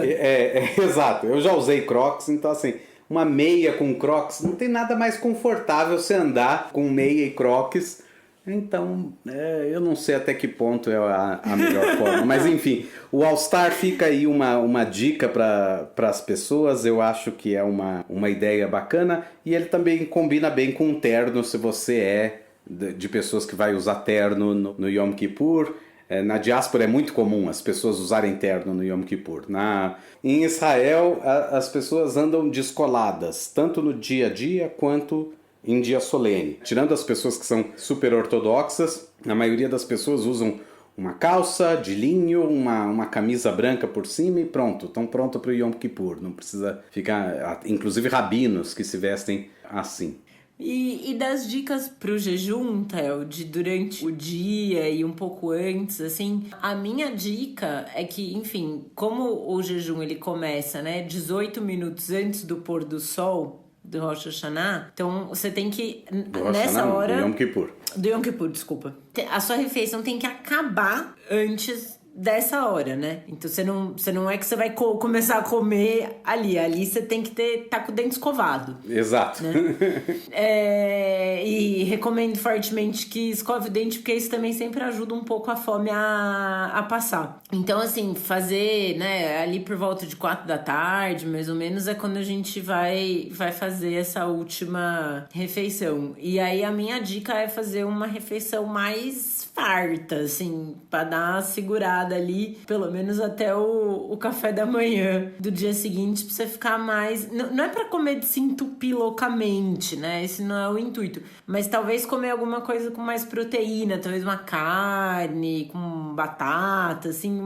Exato, eu já usei Crocs, então assim, uma meia com Crocs, não tem nada mais confortável você andar com meia e Crocs. Então, eu não sei até que ponto é a melhor forma. Mas enfim, o All Star fica aí uma dica para as pessoas. Eu acho que é uma ideia bacana. E ele também combina bem com um terno, se você é de pessoas que vai usar terno no Yom Kippur. Na diáspora é muito comum as pessoas usarem terno no Yom Kippur. Em Israel, as pessoas andam descoladas, tanto no dia a dia quanto em dia solene. Tirando as pessoas que são super ortodoxas, a maioria das pessoas usam uma calça de linho, uma camisa branca por cima e pronto. Estão prontos para o Yom Kippur. Não precisa ficar... Inclusive rabinos que se vestem assim. E das dicas pro jejum, Theo, de durante o dia e um pouco antes, assim, a minha dica é que, enfim, como o jejum ele começa, né, 18 minutos antes do pôr do sol, do Rosh Hashanah, então você tem que, nessa hora... Do Yom Kippur. Do Yom Kippur, desculpa. A sua refeição tem que acabar antes dessa hora, né? Então você não é que você vai começar a comer ali você tem que tá com o dente escovado. Exato. Né? E recomendo fortemente que escove o dente, porque isso também sempre ajuda um pouco a fome a passar. Então, assim, fazer, né, ali por volta de 4 da tarde, mais ou menos, é quando a gente vai fazer essa última refeição. E aí a minha dica é fazer uma refeição mais farta, assim, pra dar uma segurada ali, pelo menos até o café da manhã do dia seguinte, pra você ficar mais... Não é pra comer de se entupir loucamente, né? Esse não é o intuito. Mas talvez comer alguma coisa com mais proteína, talvez uma carne com batata, assim,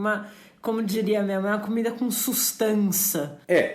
como diria minha mãe, uma comida com sustância.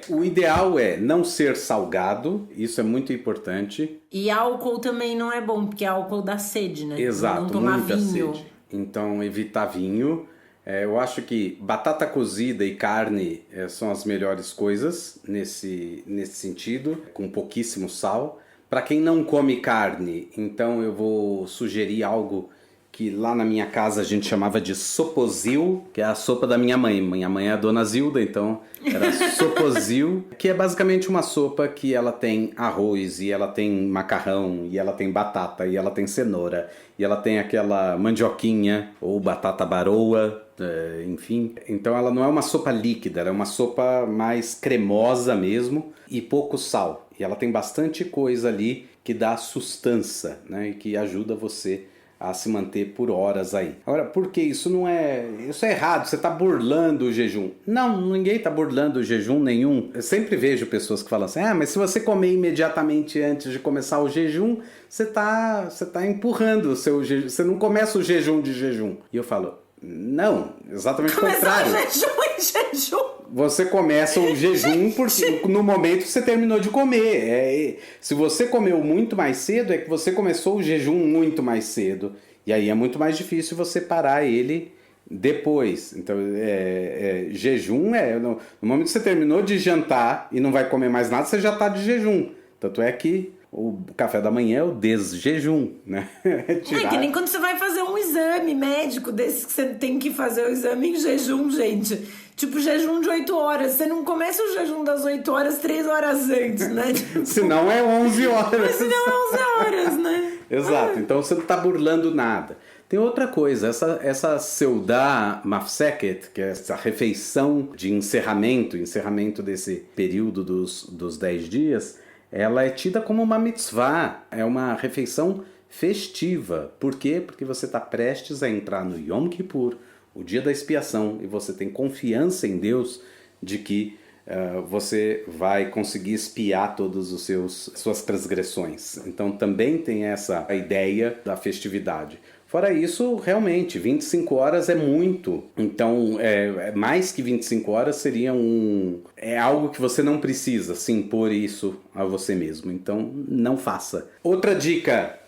O ideal é não ser salgado, isso é muito importante. E álcool também não é bom, porque álcool dá sede, né? Exato, não tomar muita vinho. sede. Então, evitar vinho. Eu acho que batata cozida e carne são as melhores coisas nesse sentido, com pouquíssimo sal. Para quem não come carne, então eu vou sugerir algo que lá na minha casa a gente chamava de sopozil, que é a sopa da minha mãe. Minha mãe é a dona Zilda, então era sopozil, que é basicamente uma sopa que ela tem arroz, e ela tem macarrão, e ela tem batata, e ela tem cenoura, e ela tem aquela mandioquinha, ou batata baroa, enfim. Então ela não é uma sopa líquida, ela é uma sopa mais cremosa mesmo, e pouco sal. E ela tem bastante coisa ali que dá sustância, né, e que ajuda você a se manter por horas aí. Agora, por que isso não é... Isso é errado, você está burlando o jejum. Não, ninguém está burlando o jejum nenhum. Eu sempre vejo pessoas que falam assim, mas se você comer imediatamente antes de começar o jejum, você tá empurrando o seu jejum, você não começa o jejum de jejum. E eu falo, não, exatamente o contrário. Começar o jejum em jejum. Você começa o jejum porque no momento que você terminou de comer. Se você comeu muito mais cedo, é que você começou o jejum muito mais cedo. E aí é muito mais difícil você parar ele depois. Então, jejum no momento que você terminou de jantar e não vai comer mais nada, você já está de jejum. Tanto é que o café da manhã é o desjejum, né? É que nem quando você vai fazer um exame médico desses que você tem que fazer o exame em jejum, gente. Tipo, jejum de 8 horas. Você não começa o jejum das 8 horas 3 horas antes, né? Tipo... Senão é 11 horas. Mas senão é 11 horas, né? Exato. Então você não está burlando nada. Tem outra coisa. Essa Seudá Mafseket, que é essa refeição de encerramento desse período dos 10 dias, ela é tida como uma mitzvah. É uma refeição festiva. Por quê? Porque você está prestes a entrar no Yom Kippur, o dia da expiação, e você tem confiança em Deus de que você vai conseguir expiar todas suas transgressões. Então também tem essa ideia da festividade. Fora isso, realmente, 25 horas é muito. Então, mais que 25 horas seria algo que você não precisa se impor isso a você mesmo. Então, não faça. Outra dica: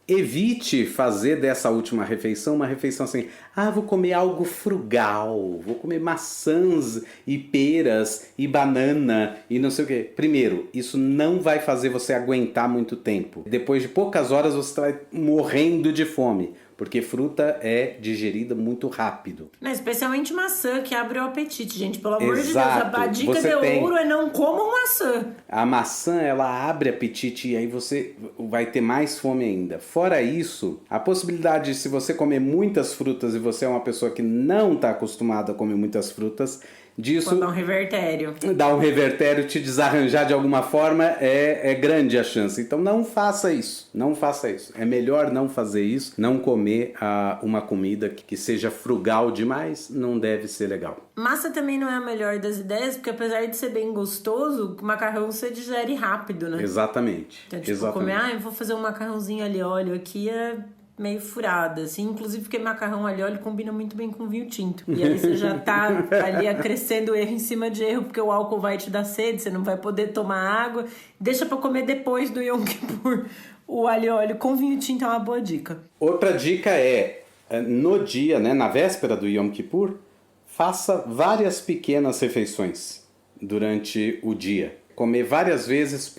evite fazer dessa última refeição uma refeição assim, vou comer algo frugal, vou comer maçãs e peras e banana e não sei o quê. Primeiro, isso não vai fazer você aguentar muito tempo. Depois de poucas horas você vai morrendo de fome, porque fruta é digerida muito rápido. Especialmente maçã, que abre o apetite, gente. Pelo amor de Deus, a dica você ouro é não comam maçã. A maçã, ela abre apetite e aí você vai ter mais fome ainda. Fora isso, a possibilidade de, se você comer muitas frutas e você é uma pessoa que não está acostumada a comer muitas frutas, disso... Pode dar um revertério. Dar um revertério, te desarranjar de alguma forma, é grande a chance. Então não faça isso. Não faça isso. É melhor não fazer isso. Não comer uma comida que seja frugal demais, não deve ser legal. Massa também não é a melhor das ideias, porque apesar de ser bem gostoso, o macarrão você digere rápido, né? Exatamente. Então, tipo, Exatamente. comer, eu vou fazer um macarrãozinho ali, óleo aqui é meio furada, assim, inclusive porque macarrão ali óleo combina muito bem com vinho tinto. E aí você já tá ali acrescendo erro em cima de erro, porque o álcool vai te dar sede, você não vai poder tomar água. Deixa pra comer depois do Yom Kippur. O alho e óleo com vinho tinto é uma boa dica. Outra dica no dia, né, na véspera do Yom Kippur, faça várias pequenas refeições durante o dia. Comer várias vezes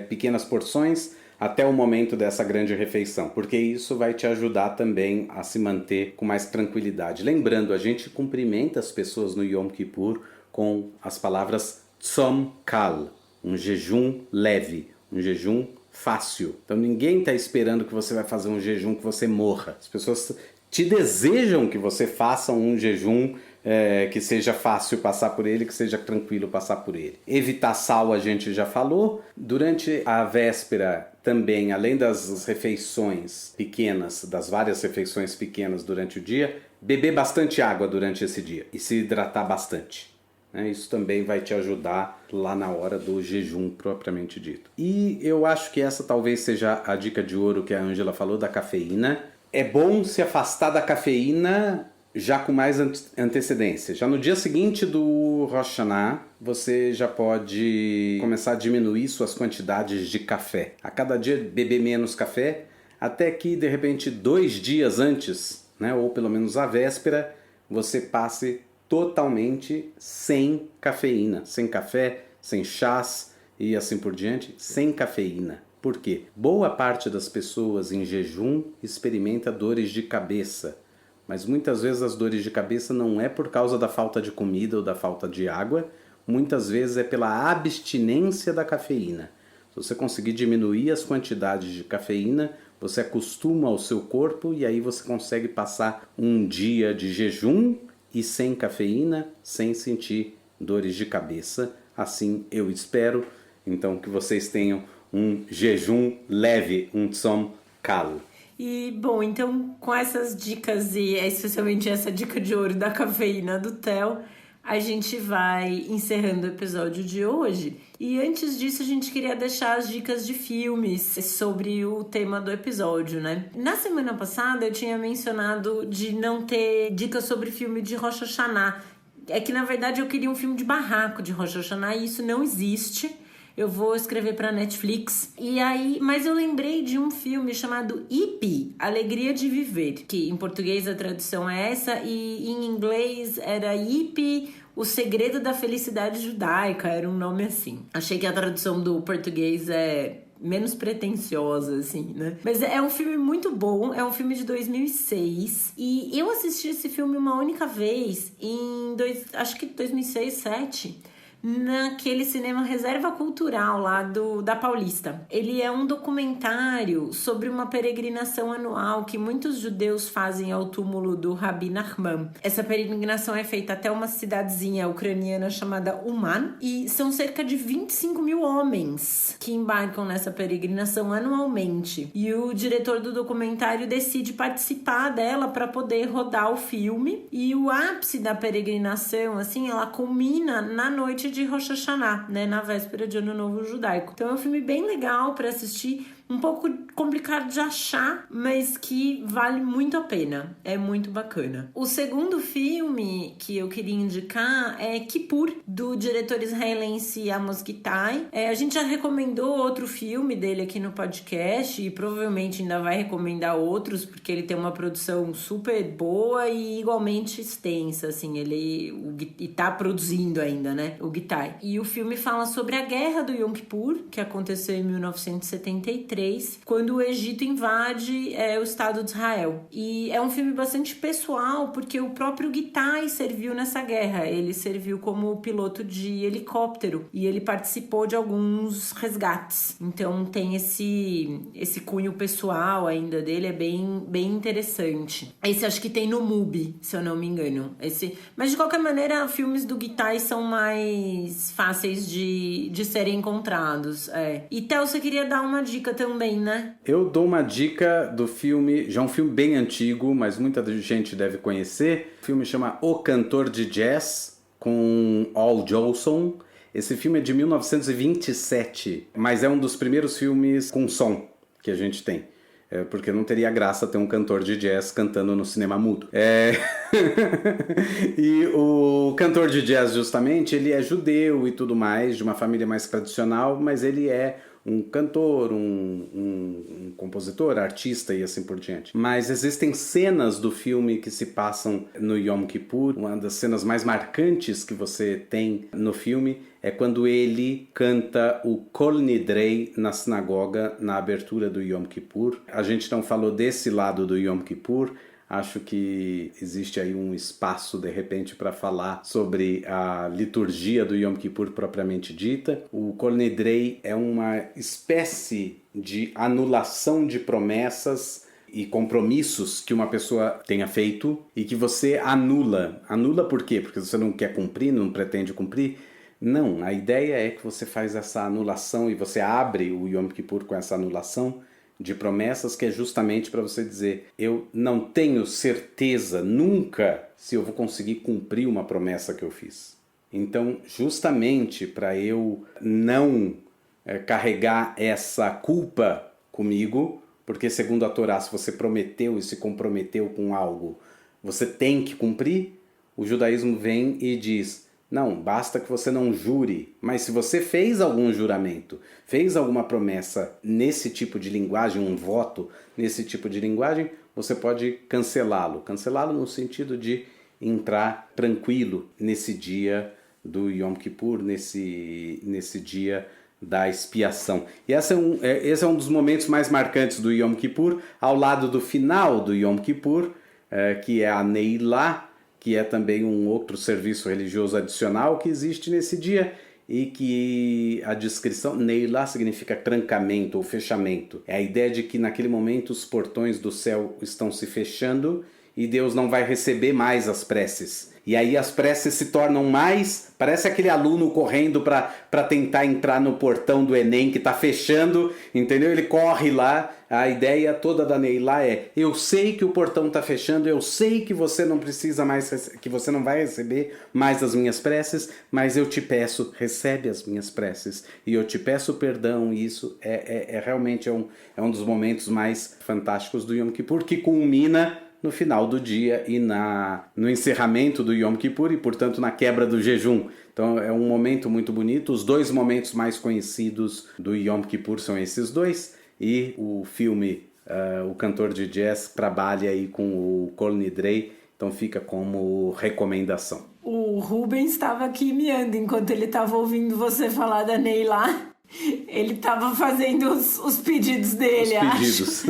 pequenas porções, até o momento dessa grande refeição, porque isso vai te ajudar também a se manter com mais tranquilidade. Lembrando, a gente cumprimenta as pessoas no Yom Kippur com as palavras Tzom Kal, um jejum leve, um jejum fácil. Então ninguém está esperando que você vai fazer um jejum que você morra. As pessoas te desejam que você faça um jejum que seja fácil passar por ele, que seja tranquilo passar por ele. Evitar sal a gente já falou. Durante a véspera também, além das refeições pequenas, das várias refeições pequenas durante o dia, beber bastante água durante esse dia e se hidratar bastante. Isso também vai te ajudar lá na hora do jejum propriamente dito. E eu acho que essa talvez seja a dica de ouro que a Ângela falou, da cafeína. É bom se afastar da cafeína já com mais antecedência. Já no dia seguinte do Rosh Hashanah, você já pode começar a diminuir suas quantidades de café. A cada dia beber menos café, até que de repente 2 dias antes, ou pelo menos a véspera, você passe totalmente sem cafeína, sem café, sem chás e assim por diante, sem cafeína. Por quê? Boa parte das pessoas em jejum experimenta dores de cabeça, mas muitas vezes as dores de cabeça não é por causa da falta de comida ou da falta de água, muitas vezes é pela abstinência da cafeína. Se você conseguir diminuir as quantidades de cafeína, você acostuma ao seu corpo e aí você consegue passar um dia de jejum e sem cafeína, sem sentir dores de cabeça. Assim eu espero, então, que vocês tenham um jejum leve, um tzom kal. E, bom, então, com essas dicas e especialmente essa dica de ouro da cafeína do Theo, a gente vai encerrando o episódio de hoje. E antes disso, a gente queria deixar as dicas de filmes sobre o tema do episódio, né? Na semana passada, eu tinha mencionado de não ter dicas sobre filme de Rosh Hashanah. É que, na verdade, eu queria um filme de barraco de Rosh Hashanah e isso não existe. Eu vou escrever pra Netflix. E aí, mas eu lembrei de um filme chamado Yippee, Alegria de Viver, que em português a tradução é essa e em inglês era Yippee, O Segredo da Felicidade Judaica, era um nome assim. Achei que a tradução do português é menos pretensiosa, assim, né? Mas é um filme muito bom, é um filme de 2006 e eu assisti esse filme uma única vez acho que 2006, 2007, naquele cinema Reserva Cultural lá da Paulista. Ele é um documentário sobre uma peregrinação anual que muitos judeus fazem ao túmulo do Rabi Nachman. Essa peregrinação é feita até uma cidadezinha ucraniana chamada Uman e são cerca de 25 mil homens que embarcam nessa peregrinação anualmente. E o diretor do documentário decide participar dela para poder rodar o filme. E o ápice da peregrinação, assim, ela culmina na noite de Rosh Hashanah, né, na véspera de Ano Novo Judaico. Então é um filme bem legal para assistir, um pouco complicado de achar, mas que vale muito a pena. É muito bacana. O segundo filme que eu queria indicar é Kippur, do diretor israelense Amos Gitai. A gente já recomendou outro filme dele aqui no podcast e provavelmente ainda vai recomendar outros, porque ele tem uma produção super boa e igualmente extensa, assim, e tá produzindo ainda, né, o Gitai. E o filme fala sobre a guerra do Yom Kippur, que aconteceu em 1973, quando o Egito invade o Estado de Israel. E é um filme bastante pessoal, porque o próprio Gitai serviu nessa guerra. Ele serviu como piloto de helicóptero e ele participou de alguns resgates. Então tem esse cunho pessoal ainda dele, é bem interessante. Esse acho que tem no MUBI, se eu não me engano. Mas de qualquer maneira, filmes do Gitai são mais fáceis de serem encontrados. E Theo, você queria dar uma dica também, né? Eu dou uma dica do filme, já um filme bem antigo, mas muita gente deve conhecer. O filme chama O Cantor de Jazz, com Al Jolson. Esse filme é de 1927, mas é um dos primeiros filmes com som que a gente tem. Porque não teria graça ter um cantor de jazz cantando no cinema mudo. E o cantor de jazz, justamente, ele é judeu e tudo mais, de uma família mais tradicional, mas ele é um cantor, um compositor, artista e assim por diante. Mas existem cenas do filme que se passam no Yom Kippur. Uma das cenas mais marcantes que você tem no filme é quando ele canta o Kol Nidrei na sinagoga na abertura do Yom Kippur. A gente não falou desse lado do Yom Kippur. Acho que existe aí um espaço, de repente, para falar sobre a liturgia do Yom Kippur propriamente dita. O Kol Nidrei é uma espécie de anulação de promessas e compromissos que uma pessoa tenha feito e que você anula. Anula por quê? Porque você não quer cumprir, não pretende cumprir? Não, a ideia é que você faz essa anulação e você abre o Yom Kippur com essa anulação de promessas, que é justamente para você dizer: eu não tenho certeza nunca se eu vou conseguir cumprir uma promessa que eu fiz. Então, justamente para eu não carregar essa culpa comigo, porque segundo a Torá, se você prometeu e se comprometeu com algo, você tem que cumprir, o judaísmo vem e diz: não, basta que você não jure, mas se você fez algum juramento, fez alguma promessa nesse tipo de linguagem, um voto nesse tipo de linguagem, você pode cancelá-lo. Cancelá-lo no sentido de entrar tranquilo nesse dia do Yom Kippur, nesse dia da expiação. E esse é um dos momentos mais marcantes do Yom Kippur, ao lado do final do Yom Kippur, que é a Neilá, que é também um outro serviço religioso adicional que existe nesse dia, e que a descrição, Neilá significa trancamento ou fechamento. É a ideia de que naquele momento os portões do céu estão se fechando e Deus não vai receber mais as preces. E aí as preces se tornam mais... Parece aquele aluno correndo para tentar entrar no portão do Enem que está fechando, entendeu? Ele corre lá. A ideia toda da Neilá é: eu sei que o portão está fechando, eu sei que você não precisa mais, que você não vai receber mais as minhas preces, mas eu te peço, recebe as minhas preces. E eu te peço perdão. E isso realmente um dos momentos mais fantásticos do Yom Kippur, que culmina no final do dia e no encerramento do Yom Kippur e, portanto, na quebra do jejum. Então é um momento muito bonito. Os dois momentos mais conhecidos do Yom Kippur são esses dois, e o filme, o cantor de jazz, trabalha aí com o Kol Nidrei, então fica como recomendação. O Rubens estava aqui miando enquanto ele estava ouvindo você falar da Neilá. Ele estava fazendo os pedidos dele, Os pedidos.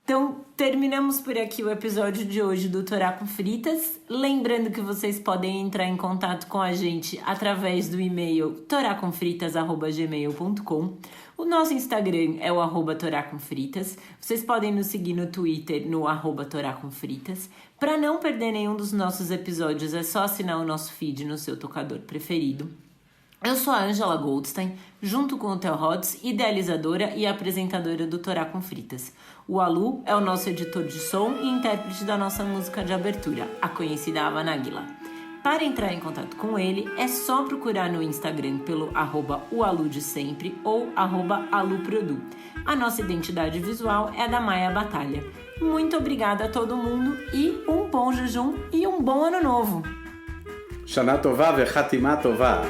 Então, terminamos por aqui o episódio de hoje do Torá com Fritas. Lembrando que vocês podem entrar em contato com a gente através do e-mail toracomfritas@gmail.com. O nosso Instagram é o @toracomfritas. Vocês podem nos seguir no Twitter no @toracomfritas. Para não perder nenhum dos nossos episódios, é só assinar o nosso feed no seu tocador preferido. Eu sou a Angela Goldstein, junto com o Theo Rodz, idealizadora e apresentadora do Torá com Fritas. O Alu é o nosso editor de som e intérprete da nossa música de abertura, a conhecida Havanaguila. Para entrar em contato com ele, é só procurar no Instagram pelo @oaludesempre ou @aluprodu. A nossa identidade visual é a da Maia Batalha. Muito obrigada a todo mundo e um bom jejum e um bom ano novo! Shana Tová vechatimá Tová.